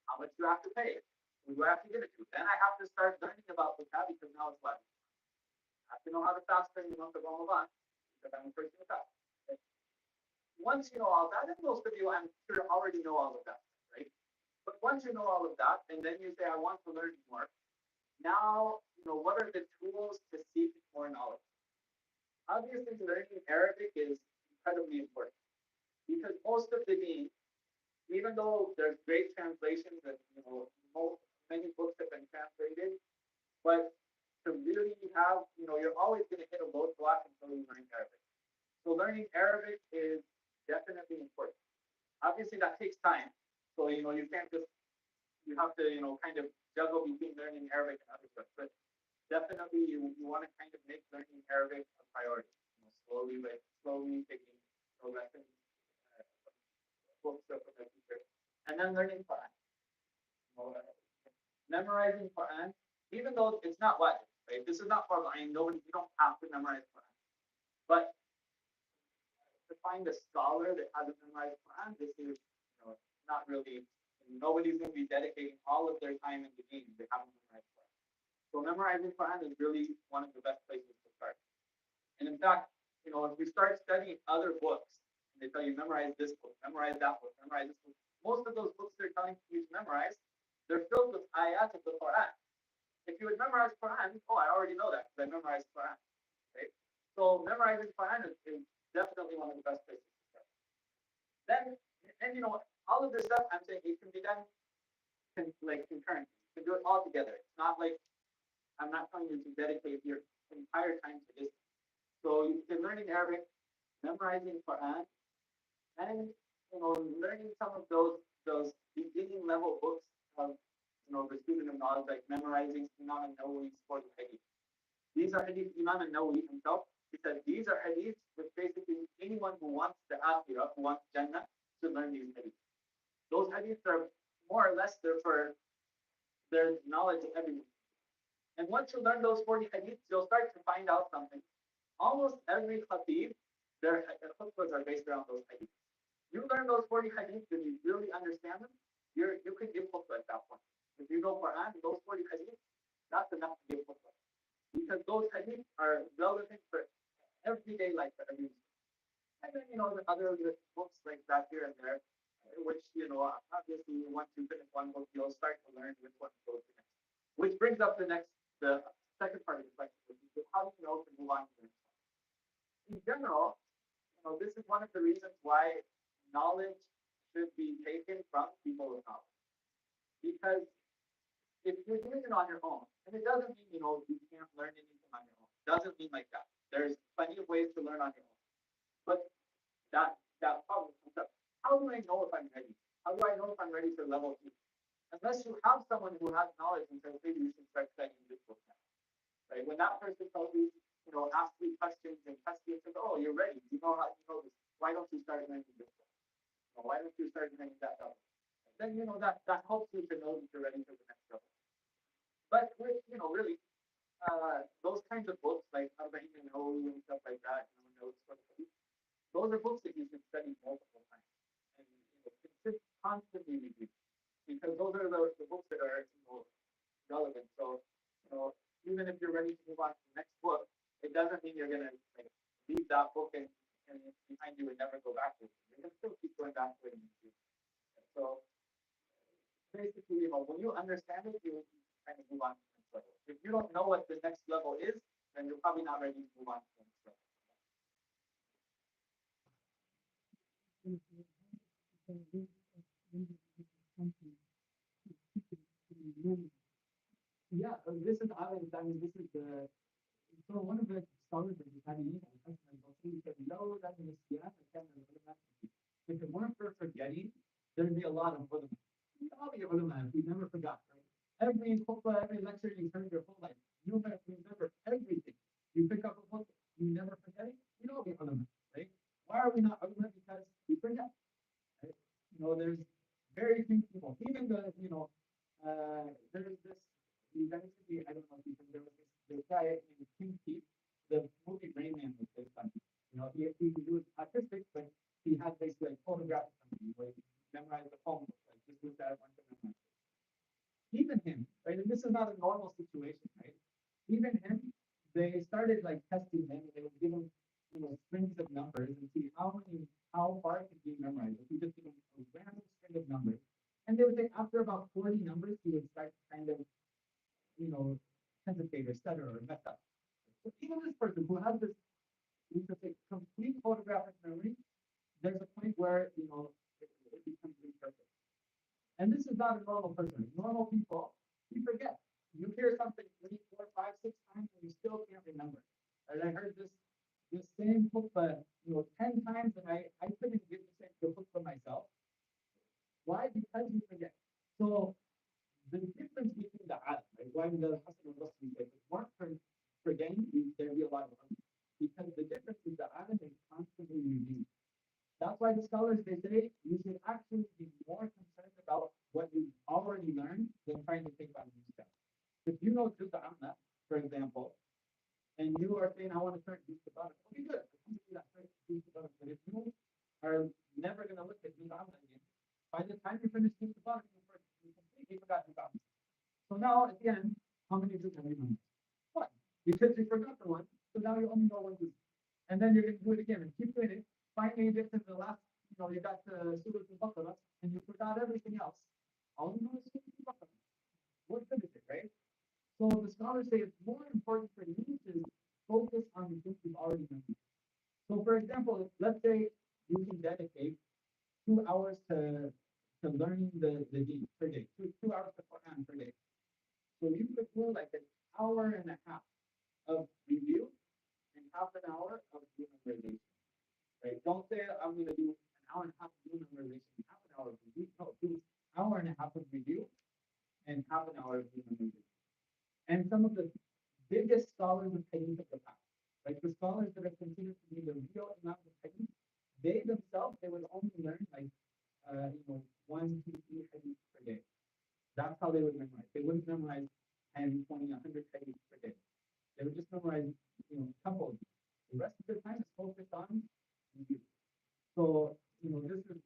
Speaker 1: How much do I have to pay? Who do I have to give it to? Then I have to start learning about zakat because now it's what? I have to know how to fast during the month of Ramadan because I'm a person of fast. Okay? Once you know all that, and most of you, I'm sure, already know all of that, right? But once you know all of that, and then you say, I want to learn more, now, what are the tools to seek more knowledge? Obviously, learning Arabic is incredibly important because most of the deen, even though there's great translations and many books have been translated, but to really have, you're always going to hit a roadblock until you learn Arabic. So learning Arabic is definitely important. Obviously, that takes time. So you can't just you have to kind of juggle between learning Arabic and other stuff. But definitely you want to kind of make learning Arabic a priority. Slowly taking lessons, uh, books from the teacher, and then learning Quran. Memorizing Quran, even though it's not wajib, right? This is not for Ain. Nobody, you don't have to memorize Quran. But to find a scholar that hasn't memorized Quran, this is not really. Nobody's going to be dedicating all of their time in the game if they haven't memorized Quran. So memorizing Quran is really one of the best places to start. And in fact, if we start studying other books, and they tell you memorize this book, memorize that book, memorize this book, most of those books they're telling you to memorize, they're filled with ayat of the Quran. If you would memorize Quran, oh, I already know that because I memorized Quran, right? So memorizing Quran is definitely one of the best places to start. Then, and all of this stuff I'm saying it can be done like concurrently. You can do it all together. It's not like I'm not telling you to dedicate your entire time to this. So you can learning Arabic, memorizing Quran, and learning some of those beginning level books of the student of knowledge, like memorizing Imam al-Nawawi's 40 hadith. These are hadith Imam al-Nawawi himself. He said these are hadiths which basically anyone who wants the akhirah, who wants Jannah, should learn these hadiths. Those hadiths are more or less there for their knowledge of everyone. And once you learn those 40 hadiths, you'll start to find out something. Almost every khatib, their khutbahs are based around those hadiths. You learn those 40 hadiths and you really understand them, you can give khutbah at that point. If you know Quran, those 40 hadiths, that's enough to give khutbah. Because those hadiths are relevant for everyday life for every Muslim. And then, the other books like that here and there, which, obviously once you finish one book, you'll start to learn which one to go to next. Which brings up the second part of the question, which is how do you know to move on to the next one? In general, this is one of the reasons why knowledge should be taken from people with knowledge. Because if you're doing it on your own, and it doesn't mean, you can't learn anything on your own. It doesn't mean like that. There's plenty of ways to learn on your own. But that problem comes up. How do I know if I'm ready? How do I know if I'm ready for level 2? Unless you have someone who has knowledge and says, maybe you should start studying this book now. Right? When that person tells you, ask me questions and test you and says, oh, you're ready. You know this. Why don't you start learning this book? Why don't you start learning that level? Then that helps you to know that you're ready for the next level. But really, those kinds of books like Arba'in and Nawawi and stuff like that, notes for the those are books that you should study multiple times and constantly review, because those are the books that are relevant. So even if you're ready to move on to the next book, it doesn't mean you're gonna leave that book and it's behind you and never go back to it. You're gonna still keep going back to it in the future. So basically, when you understand it, you kind of move on to the next level. If you don't know what the next level is, then you're probably not ready to move on to the next level. Yeah, this is this is the so one of the scholars that we had in said, no, that is if it weren't for forgetting, there'd be a lot of ulama. All the ulama, we never forgot, right? Every khutbah, every lecture you heard your whole life, you remember everything. You pick up a book, you never forget it. We know the ulama, right? Why are we not ulama? Because we forget. Right? There's very few people. Even there's this. Eventually, I don't know if you can. There was this guy named King Keith. The movie Rain Man was based on. He was artistic, but he had basically like photographic something where he memorized the poem, like just looked at it once and memorized it. Even him, right? And this is not a normal situation, right? Even him, they started like testing him, and they would give him strings of numbers and see how far it could be memorized. If you just give him a random string of numbers, and they would say after about 40 numbers, he would start to kind of hesitate or stutter or mess up. So even this person who has this, we could say, complete photographic memory, there's a point where it becomes imperfect. And this is not a normal person. Normal people, you forget. You hear something 3, 4, 5, 6 times, and you still can't remember. And I heard this same khutbah, 10 times, and I couldn't give the same khutbah myself. Why? Because as you forget. So the difference between the alim, right? Why the Hassan al-Basri said, if it weren't for forgetting, there'd be a lot of harm. Because the difference is the alim is constantly reviewed. That's why the scholars they say you should actually be more concerned about what you already learned than trying to think on new stuff. If you know Juz Amma, for example, and you are saying, I want to start Juz Tabarak, okay, good. I can do that. Juz Tabarak. But if you are never going to look at Juz Amma again, by the time you finish Juz Tabarak, you completely forgot Juz Amma. So now at the end, how many Juz have you done? One. Because you forgot the one, so now you only know one Juz. And then you're going to do it again and keep doing it. Finally, you get to the last, you got to Surah Al-Baqarah and you forgot everything else. All you know is Surah Al-Baqarah. What good is it, right? So the scholars say it's more important for you to focus on the things you've already done. So for example, let's say you can dedicate 2 hours to learning the deen per day, 2 hours to Quran per day. So you could do like an hour and a half of review and half an hour of memorization. Right? Don't say I'm going to do an hour and a half of memorization, half an hour of review. No, do an hour and a half of review and half an hour of memorization. And some of the biggest scholars of hadith of the past, like the scholars that are considered to be the real imams of hadith, they themselves they would only learn like 1, 2, 3 hadith per day. That's how they would memorize. They wouldn't memorize 10, 20, 100 hadith per day. They would just memorize a couple. The rest of their time is focused on review. So this is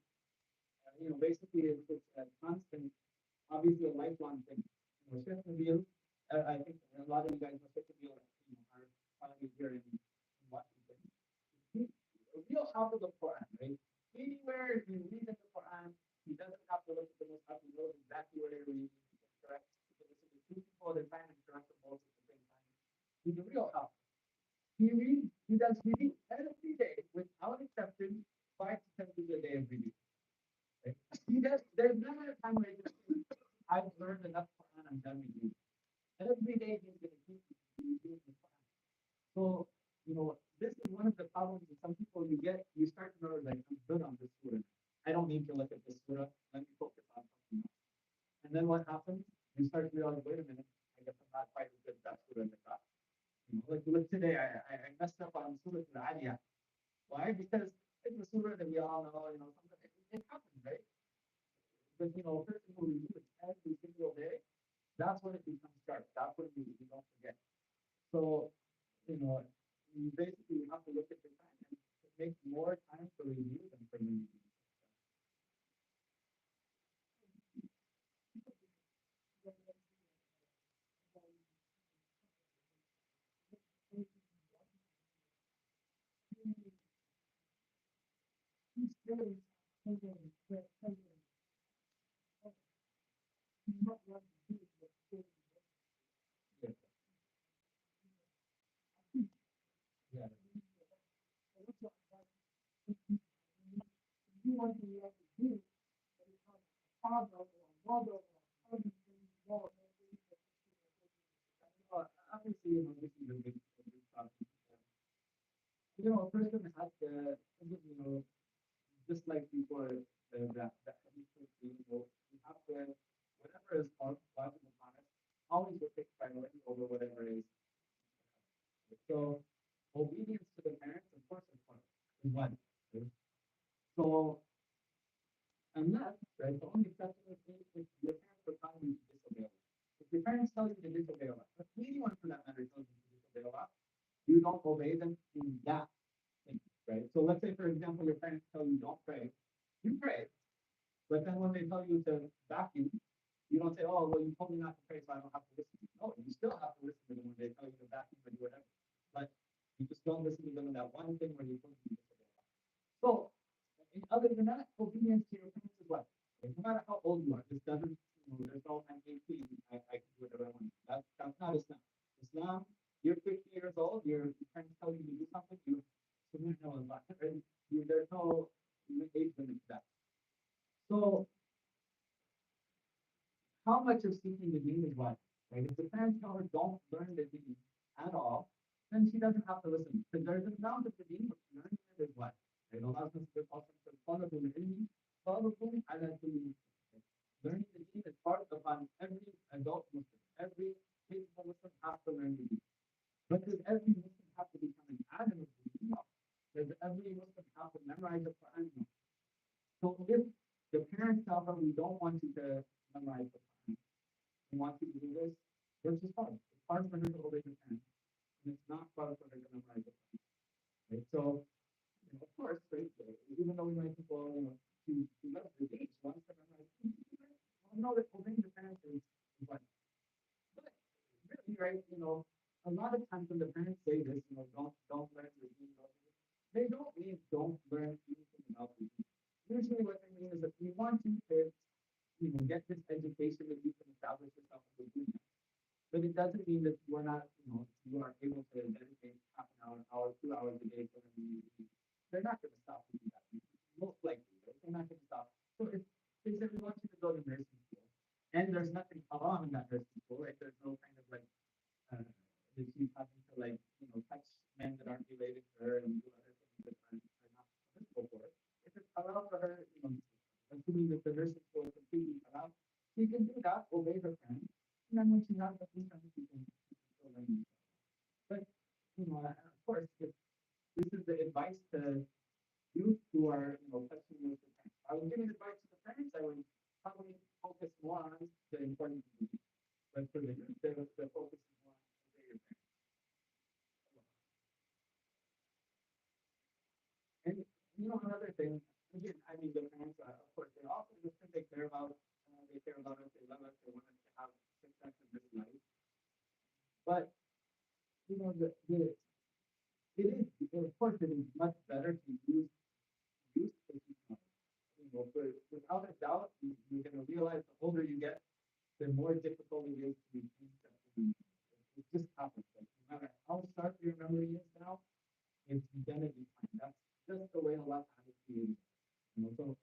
Speaker 1: basically it's a constant, obviously a lifelong thing. Sheikh Nabil, I think a lot of you guys know Sheikh Nabil, are finally here in Washington. He, a real half of the Quran, right? Anywhere he reads in the Quran, he doesn't have to look at the Mus'haf, he knows exactly what they're reading, he can correct. Because this is the two people that are trying to correct the both at the same time. He's a real half. He does reading every day without exception, 5 to 10 a day of reading. Right? There's never a time where he just I've learned enough Quran, I'm done with you. Every day he's going to keep doing the Quran. So, this is one of the problems that some people you start to know like I'm good on this surah. I don't need to look at this surah. Let me focus on something else. And then what happens? You start to realize, wait a minute, I guess I'm not quite as good at that surah as I thought. Like today, I messed up on Surah Al-Aliyah. Why? Because it's a surah that we all know, sometimes it happens, right? But, a person who reviews every single day, that's when it becomes sharp. That's when you don't forget. So, you basically have to look at your time and make more time for review than for review. Yeah, yeah. Obviously, this is a big topic. A person has to, just like before that you have to, whatever is positive and honest, always will take priority over whatever is. So, obedience to the parents, of course, is one. Right? So, unless, right, the only exception is if your parents are telling you to disobey Allah. If your parents tell you to disobey Allah, if anyone for that matter tells you to disobey Allah, you don't obey them in that thing, right? So let's say, for example, your parents tell you don't pray, you pray, but then when they tell you to vacuum, you don't say, oh, well, you told me not to pray, so I don't have to listen to you. No, you still have to listen to them when they tell you to vacuum or do whatever. But you just don't listen to them in that one thing where you told them to disobey Allah. So, other than that, obedience to your parents is what? No matter how old you are, this doesn't, there's no, I'm 18, I can do whatever I want. That's not Islam. Islam, you're 50 years old, your parents tell you to do something, there's no age limit to that. So, how much of seeking the deen is what? Right? If the parents tell her don't learn the deen at all, then she doesn't have to listen. Because there's an amount of the deen, but learning it is what? Right? Allah says, "Talabul ilmi, talabul ala kulli." Learning the deen is part upon every adult Muslim. Every capable Muslim has to learn the deen. But does every Muslim have to become an alim of the deen? No. Does every Muslim have to memorize the Quran? No. So if the parents tell her we don't want you to memorize the Quran, we want you to do this, which is hard. It's hard for her to obey the parents, and it's not hard for her to memorize the Quran. Right? So, of course, right, even though we might think, well, she loves the deen, she wants to memorize the deen. Well, no, that obeying the parents is what. But really, right, a lot of times when the parents say this, don't learn the deen, they don't mean don't learn anything about the deen. Usually what they mean is that we want you to, get this education that you can establish yourself in the deen. But it doesn't mean that we're not, you are able to dedicate half an hour, 2 hours a day to learning. They're not going to stop you do that. Most likely, right? They're not going to stop. So if they said we want you to go to nursing school, and there's nothing haram in that nursing school, right? There's no kind of like that she's having to like, touch men that aren't related to her and do other things that are not permissible for her. If it's halal for her, assuming that the nursing school is completely halal, she can do that, obey her parents, and then when she has the free time, she can still learn. But, of course, if this is the advice to youth who are, questioning with the parents. I would give advice to the parents. I would probably focus more on the important things. But for the youth, the focus is more on obey your parents. And, another thing, again, I mean, the parents, of course, they're also just they care about, us, they love us, they want us to have success in this life. But, it is, of course, it is much better to use to keep knowledge. Without a doubt, you're going to realize the older you get, the more difficult it is to retain something. It just happens. Like, no matter how sharp your memory is now, it's gonna be fine. That's just the way Allah has created. So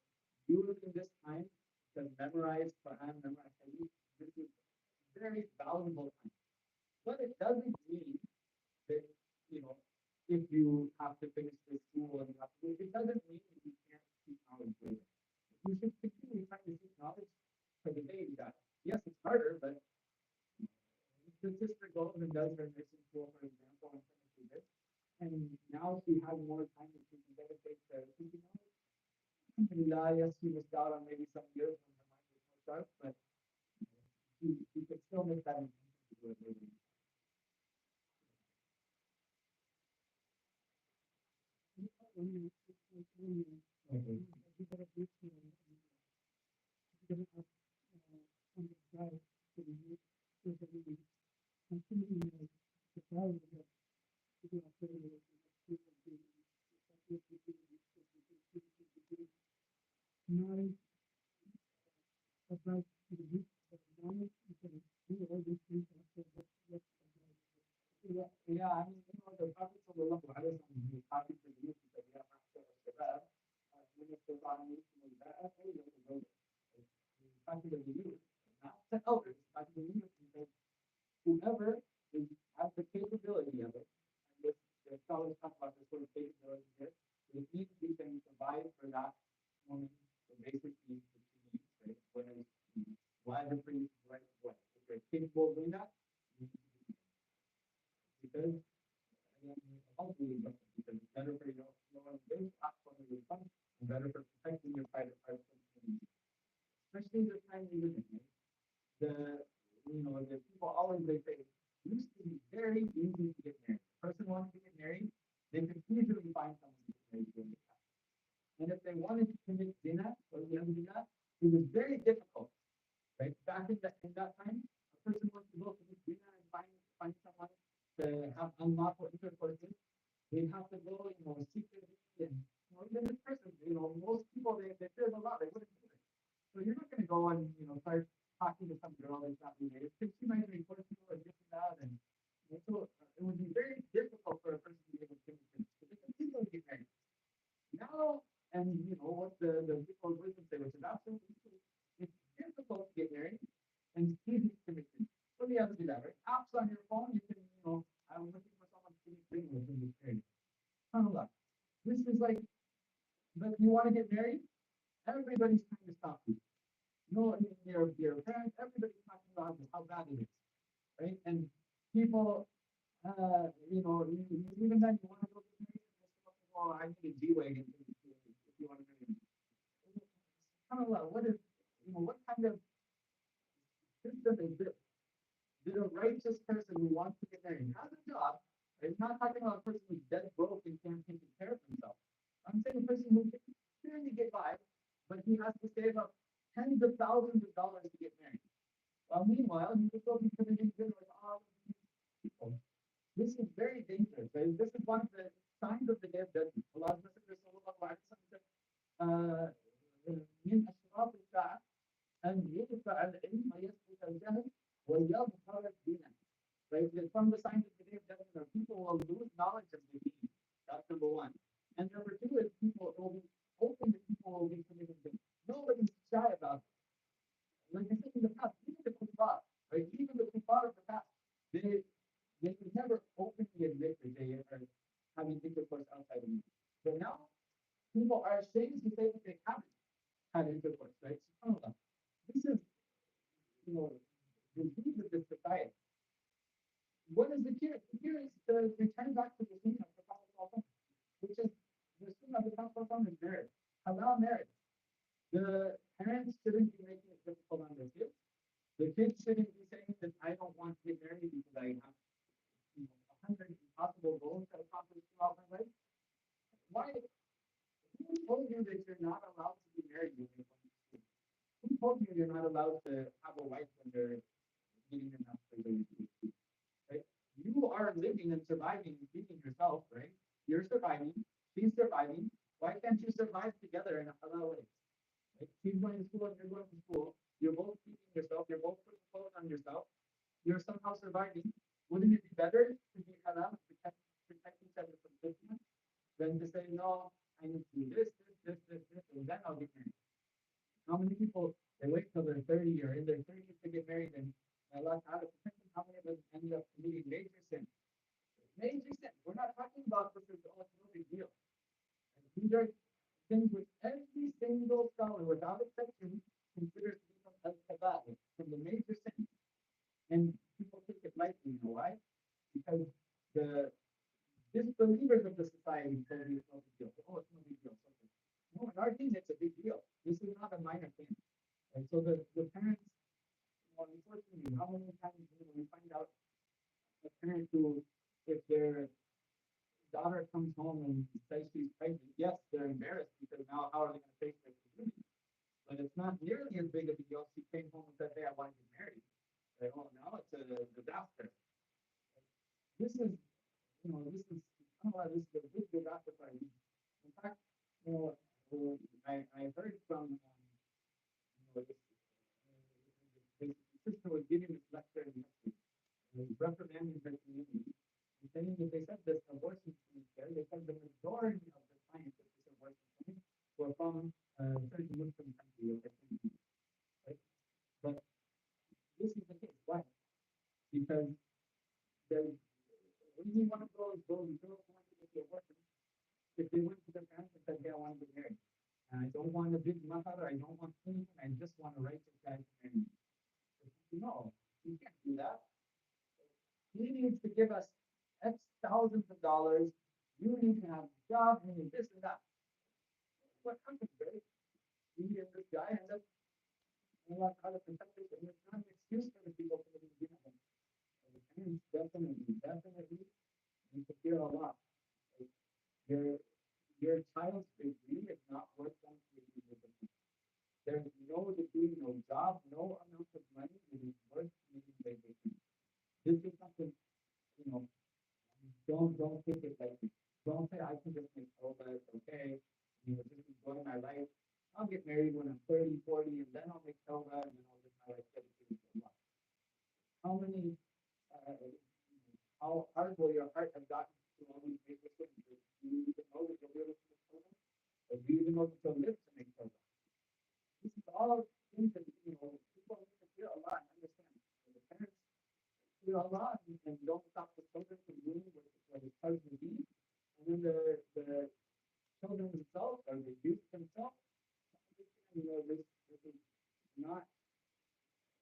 Speaker 1: using this time to memorize Quran, memorize Hadith, this is very valuable time. But it doesn't mean that you know if you have to finish this school and you have to, it doesn't mean that you can't seek knowledge later. You should continue trying to seek knowledge for the day that yes, it's harder, but the sister goes and does her nursing school, for example, and finishes this. And now she has more time that she can dedicate to seeking knowledge. Alhamdulillah, yes, she missed out on maybe some years when her mind was more sharp, but she could still make that intention to do it later. Yeah, I mean, the Prophet sallallahu alaihi wasallam, he copied the youth that yeah, shabab, من استطاع منكم الباءة فليتزوج. He copied the youth, not the elders, copied the youth, because whoever has the capability of it, and this, the scholars talk about this sort of capability here, it needs to can provide for that woman the basic needs that she needs, right? Whether it's whatever for you, right? What? If you're capable of doing that, you need to do it. Because hopefully, because it's better for your own base, actually, your fun, and better for protecting your private parts from the especially the time we live in. Right? The people always they say it used to be very easy to get married. The person wants to get married, they can easily find someone to get married during the time. And if they wanted to commit zina or that, it was very difficult. Right? Back in that time, a person wants to go commit zina and find someone to have unlawful intercourse with, they'd have to go, secretly and even this person, most people they fear a lot, they wouldn't do it. So you're not gonna go and start talking to some girl that's not related because she might report you and this and that and so it would be very difficult for a person to be able to communicate because they can easily get married. Now and what the people of wisdom say, which is absolutely true, it's difficult to get married and it's easy to communicate. So you have to do that, right? Apps on your phone, you can, I'm looking for someone to communicate with in this area. SubhanAllah. This is like, but you want to get married, everybody's trying to stop you. No, your parents, everybody's talking about how bad it is, right? And people, even then you want to go to the meeting, oh, I need a G-Wagon if you want to marry me. SubhanAllah, what kind of system is this? Did a righteous person who wants to get married has a job? It's not talking about a person who's dead broke and can't take care of himself. I'm saying a person who can clearly get by, but he has to save up tens of thousands of dollars to get married. While meanwhile, he could still be committing good with all of these people. This is very dangerous, right? This is one of the signs of the day of judgment. Allah said, من أشراط الساعة أن يرفع العلم ويسقط الجهل ويظهر الدين. Right? That from the signs of the day of judgment are people will lose knowledge of the deen. That's number one. And number two is people will be open to people will be committing things. Nobody's shy about it. Like I said in the past, even the kuffar, right? Even the kuffar of the past, they would never openly admit that they are having intercourse outside of me. But now people are ashamed to say that they haven't had intercourse, right? SubhanAllah. This is, you know, the disease of this society. What is the cure? The cure is to return back to the sunnah of the Prophet, which is the sunnah of the Prophet is marriage, halal marriage. The parents shouldn't be making it difficult on their kids. The kids shouldn't be saying that I don't want to get married because I have 100 impossible goals to accomplish throughout my life. Why? Who told you that you're not allowed to be married when you're going to school? Who told you you're not allowed to have a wife when they're getting enough for their PhD? Right? You are living and surviving and feeding yourself, right? You're surviving. She's surviving. Why can't you survive together in a halal way? Right? She's going to school and you're going to school. You're both feeding yourself. You're both putting clothes on yourself. You're somehow surviving. Wouldn't it be better to be halal, protect each other from fitna, than to say, no, I need to do this, and then I'll get married? How many people they wait till they're 30 or in their 30s to get married, and Allah Ta'ala protect them, how many of us end up committing major sin? Major sin. We're not talking about this as oh, it's no big deal. And these are things which every single scholar, without exception, considers to be from al-kaba'ir, from the major sins. And people take it lightly. You know why? Because the disbelievers of the society told you it's no big deal. Oh, it's no big deal. No, in our team, it's a big deal. This is not a minor thing. And so the parents, unfortunately, how many times we find out a parent who, if their daughter comes home and says she's pregnant, yes, they're embarrassed because now how are they going to face their community? But it's not nearly as big of a deal. She came home and said, "Hey, I want to get married." Like, oh, now it's a disaster. This is, this is a big disaster for me. In fact, you know, I heard from his sister was giving this lecture in Mexico, reprimanding her community, and saying that they said this abortion clinic there, they said the majority of the clients at this abortion clinic were from certain Muslim country or country, right? But this is the case. Why? Because there's only one of those girls who want to get the abortion, if they went to their parents and said, "Hey, I want to get married. And I don't want a big mahar, I don't want anything, I just want a righteous guy to marry me." No, you can't do that. He needs to give us X thousands of dollars. You need to have a job, you need this and that. What happens, right? We and this guy end up not how to protect it, and it's not an excuse for the people to live in them. And the parents definitely need to fear a lot. Like, your child's degree is not worth going to with them. There's no degree, no job, no amount of money that is worth making vacation. This is something, you know, don't take it lightly. Don't say I can just make Toba, it's okay, just enjoy my life. I'll get married when I'm 30, 40, and then I'll make Toba, and then I'll live my life dedicated to Allah. How many, uh, how hard will your heart have gotten to all these major things? Do you even know that you'll be able to make Toba? Or do you even know that you'll live to make Toba? This is all things that, people need to fear Allah and understand. So the parents fear Allah and don't stop the children from doing what is part of the deed. And then the children themselves or the youth themselves, this is not,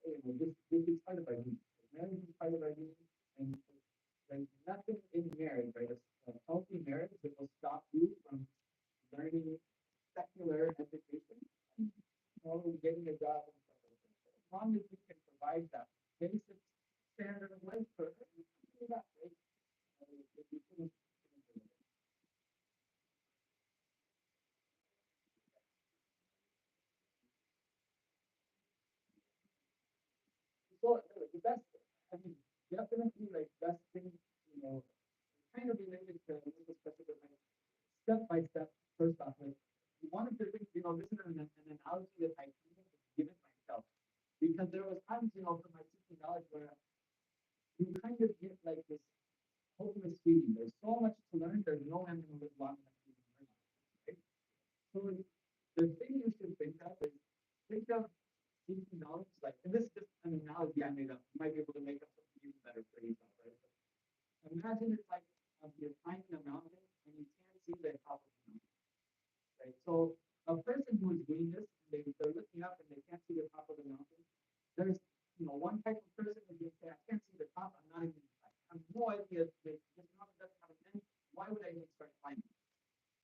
Speaker 1: this is part of our being. Marriage is part of our being, and like nothing in marriage, right? A healthy marriage that will stop you from learning secular education and getting a job and stuff like that. As long as you can provide that basic standard of life for her, you can do that, right? If you couldn't, so the best, I mean, definitely like best thing, you know, kind of related to this specific like step by step. First off, like one of the things, this is an analogy that I kind of given myself because there was times, from my teaching knowledge where you kind of get like this hopeless feeling. There's so much to learn. There's no end to live long enough to learn. Right? So the thing you should think of is think of teaching knowledge like, and this is just an analogy I made up. You might be able to make up something even better for yourself, right? But imagine it's like you're climbing a mountain and you can't see the top of the mountain, right? So a person who is doing this, they're looking up and they can't see the top of the mountain. There's one type of person who just say, I can't see the top, I'm not even I have no idea if this mountain doesn't have an end. Why would I even start climbing?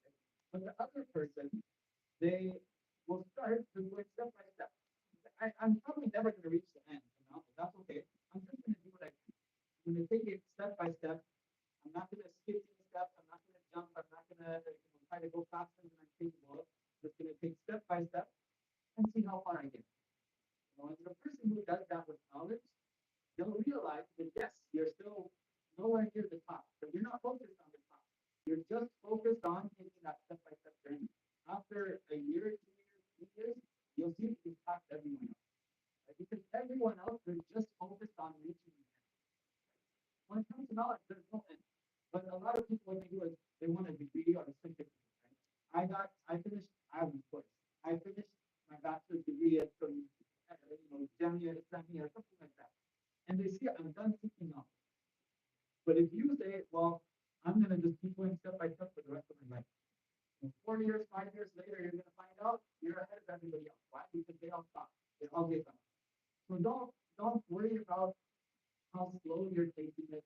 Speaker 1: Right? But the other person, they will start to go step by step. I'm probably never going to reach the end of the mountain. That's okay. I'm just going to do what I can. I'm going to take it step by step. I'm not going to skip any steps. I'm not going to jump. I'm not going to try to go faster than I'm capable of. I'm just going to take step by step and see how far I get. And the person who does that with knowledge, they'll realize that yes, you're still nowhere near the top, but you're not focused on the top. You're just focused on taking that step by step journey. After a year, 2 years, 3 years, you'll see that you've passed everyone else. Right? Because everyone else, they're just focused on reaching the end. When it comes to knowledge, there's no end. But a lot of people, what they do is they want a degree or a certificate. Right? I finished, I have course. I finished my bachelor's degree at from, Jamia Islamia or something like that. And they see I'm done teaching now. But if you say, well, I'm going to just keep going step by step for the rest of my life. 4 years, 5 years later, you're going to find out you're ahead of everybody else. Why? Because they all stop. They all give up. So don't worry about how slow you're taking it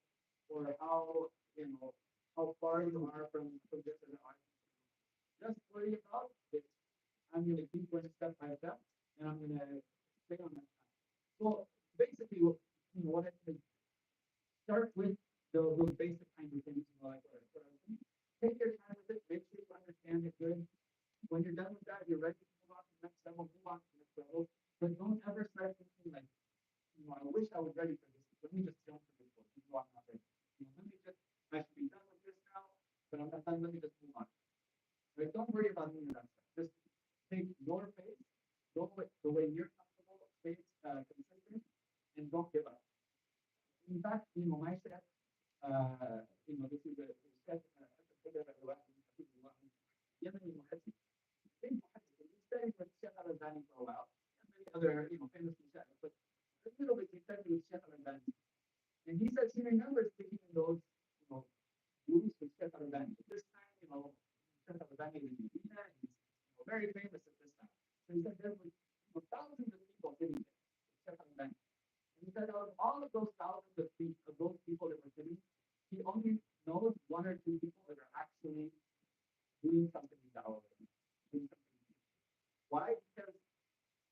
Speaker 1: or how far you are from this or that. Just worry about it. I'm going to keep going step by step, and I'm going to stay on that path. So basically, what I think, start with those basic kinds of things, like what I was saying. Take your time with it, make sure you understand it good. When you're done with that, you're ready to move on to the next level, move on to the next level. But don't ever start thinking like, I wish I was ready for this. Let me just jump to this one, even though I'm not ready. Let me just, I should be done with this now, but I'm not done. Let me just move on. Right? Don't worry about any of that stuff. Just take your pace, go with the way you're comfortable, pace, consistent, and don't give up. In fact, my chef, this is a chef, Yemeni muhaddith. Big muhaddith. He studied with Sheikh al-Albani for a while, and many other, famous mashayikh, but a little bit he studied with Sheikh al-Albani. And he says he remembers taking those, you know, movies with Sheikh al-Albani. At this time, Sheikh al-Albani was in Medina, and he's very famous at this time. So he said there were thousands of people sitting there with Sheikh al-Albani. And he said out of all of those thousands of those people that were sitting, he only knows one or two people that are actually doing something in Dawah, doing something. Why? Because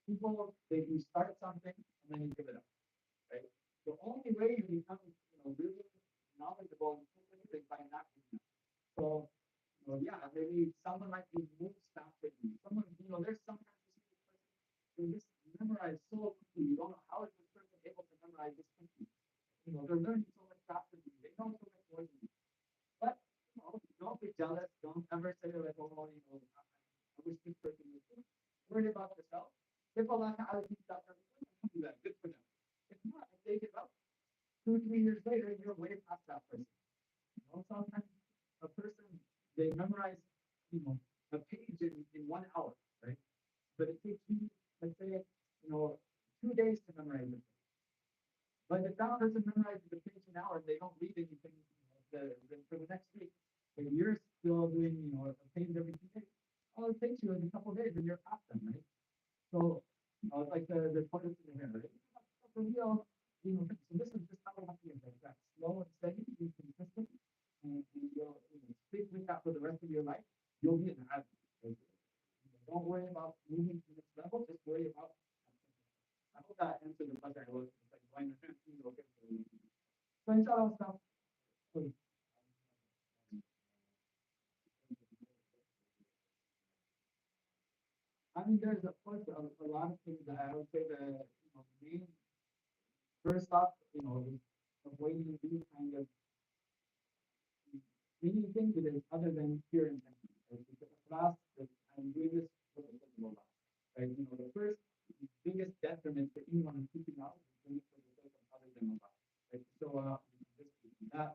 Speaker 1: people, you start something and then you give it up, right? The only way you become, really knowledgeable is by not giving up. So, yeah, maybe someone might be moved faster than you. Someone, there's sometimes you see this person who just memorize so quickly. You don't know how is this person able to memorize this quickly. They're learning so much faster than you. They know so much more than you. But don't be jealous. Don't ever say like, oh, I wish this person was good. Worry about yourself. If Allah Ta'ala keeps that person, do that. Good for them. If not, if they give up, 2, 3 years later, you're way past that person. Sometimes a person, they memorize, a page in 1 hour, right? But it takes you, let's say, 2 days to memorize it. But if that person memorizes the page an hour, they don't read anything for the next week. But you're still doing, a page every 2 days. All it takes you is a couple of days and you're past them, right? So, like the toilets in the hair, right? For real, so this is just how it has to be like that. Slow and steady, be consistent, and you'll stick with that for the rest of your life. You'll be an addict. Like, don't worry about moving to the next level. Just worry about. I hope that answered the question I was like going to okay. So inshallah, please. I mean, there's of course a lot of things that I would say the main first off, is avoiding these kind of anything that is other than pure intention. Right? Because the class that I'm doing this for the Muslim Allah. Right? The first biggest detriment for anyone who's seeking knowledge is doing it for the sake of other than Allah. Right? So this that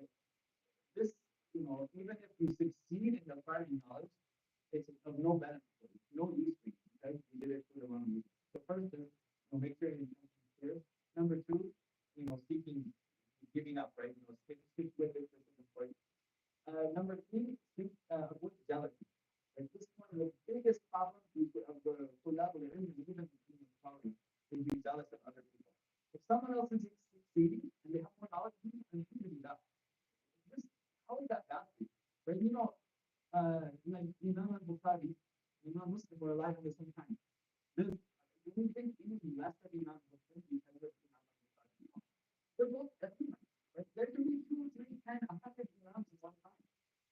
Speaker 1: right? This even if you succeed in acquiring knowledge, it's of no benefit, no use for you. Right? You did it for the wrong reason. The first is make sure your intention is clear. Number two, seeking giving up, right? Stick with it. This is important. Number three, avoid jealousy. Like this is one of the biggest problems of the collaborators, even scholars, is being jealous of other people. If someone else is succeeding and they have more knowledge than you, and you do that, this, how is that bad for you? Right? Like Imam Bukhari, Imam Muslim were alive at the same time. Do we think any less of Imam Muslim because of Imam Bukhari? They're both imams, right? There can be two, three, 10, 100 imams at one time.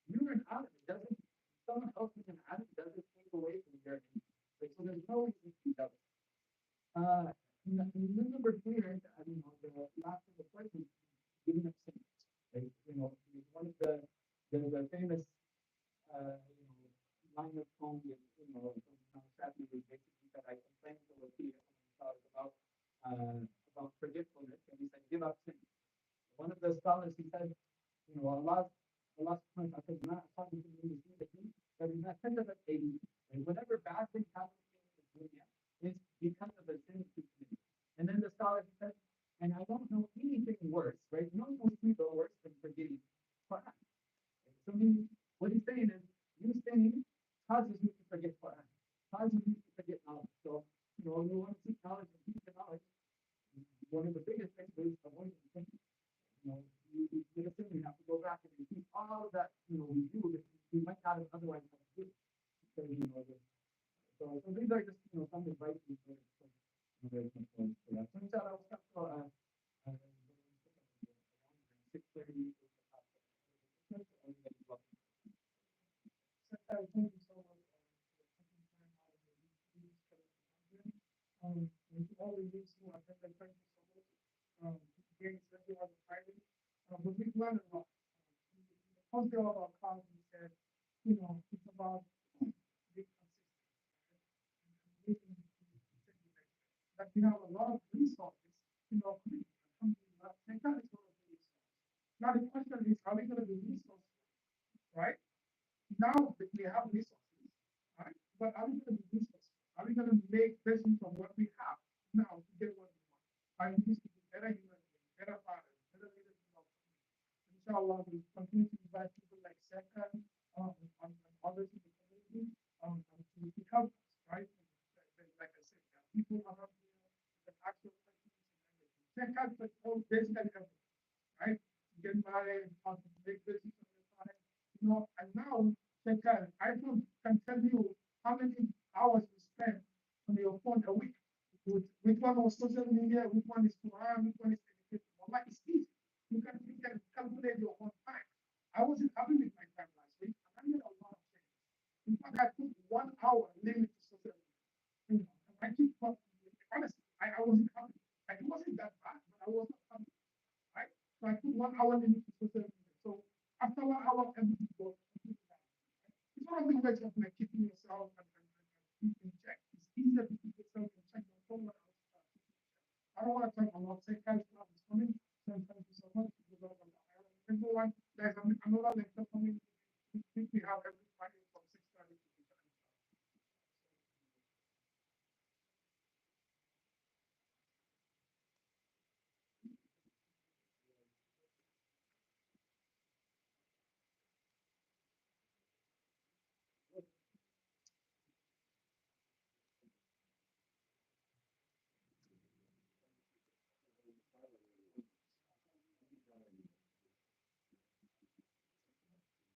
Speaker 1: You're an alim. It doesn't. Someone else is an alim doesn't take away from your name. Like, so there's no reason to do that. Number three, right? The last of the question, giving up sin. Right? One of the famous line of poem with from Shafi was basically that I complained to Wati about forgetfulness, and he said, give up sin. One of the scholars, he said, Allah subhanahu wa ta'ala that is not kind of a thing. And whenever bad things happen in the dunya, it's because of the sin you committed. And then the scholar said, and I don't know anything worse, right? No musiba worse than forgetting Quran. So what he's saying is, you sinning causes you to forget Quran, causes you to forget knowledge. So, you want to seek knowledge and teach the knowledge. One of the biggest things is avoiding sin. You have to go back and repeat all of that, we do that we might not have otherwise have to do. So, so these are just, some advice very important for that. So, inshallah, I'll start for 6:30. Thank you so much for taking time out of your meeting. And to all the youths who are there, thank you so much. Again, especially on the Friday. But we've learned a lot. The first day of our class, we said, it's about being consistent. Right? And that we have a lot of resources in our community. Alhamdulillah. And that is one of the resources. Now the question is, are we going to be resources? Right? Now that we have resources, right? But are we going to be resources? Are we going to make business of what we have now to get what we want? Are we to be better human beings, better fathers, better leaders in our community? Inshallah, we continue to invite people like Second and others in the community to help us, right? Like I said, there are people around here that ask your questions and everything. Second, but basically everything, right? Get married, how to make business on the side, and now, Shankar, can tell you how many hours you spend on your phone a week. Which one was social media, which one is Quran, which one is education. Well, it's easy. You can calculate your own time. I wasn't happy with my time last week, and I made a lot of changes. In fact, I put 1 hour limit to social media. And I keep honestly, I wasn't happy. It wasn't that bad, but I wasn't happy. Right? So I put 1 hour limit to social media. So after 1 hour, everything goes. It's one of the ways of keeping yourself and keep in check. It's easier to keep yourself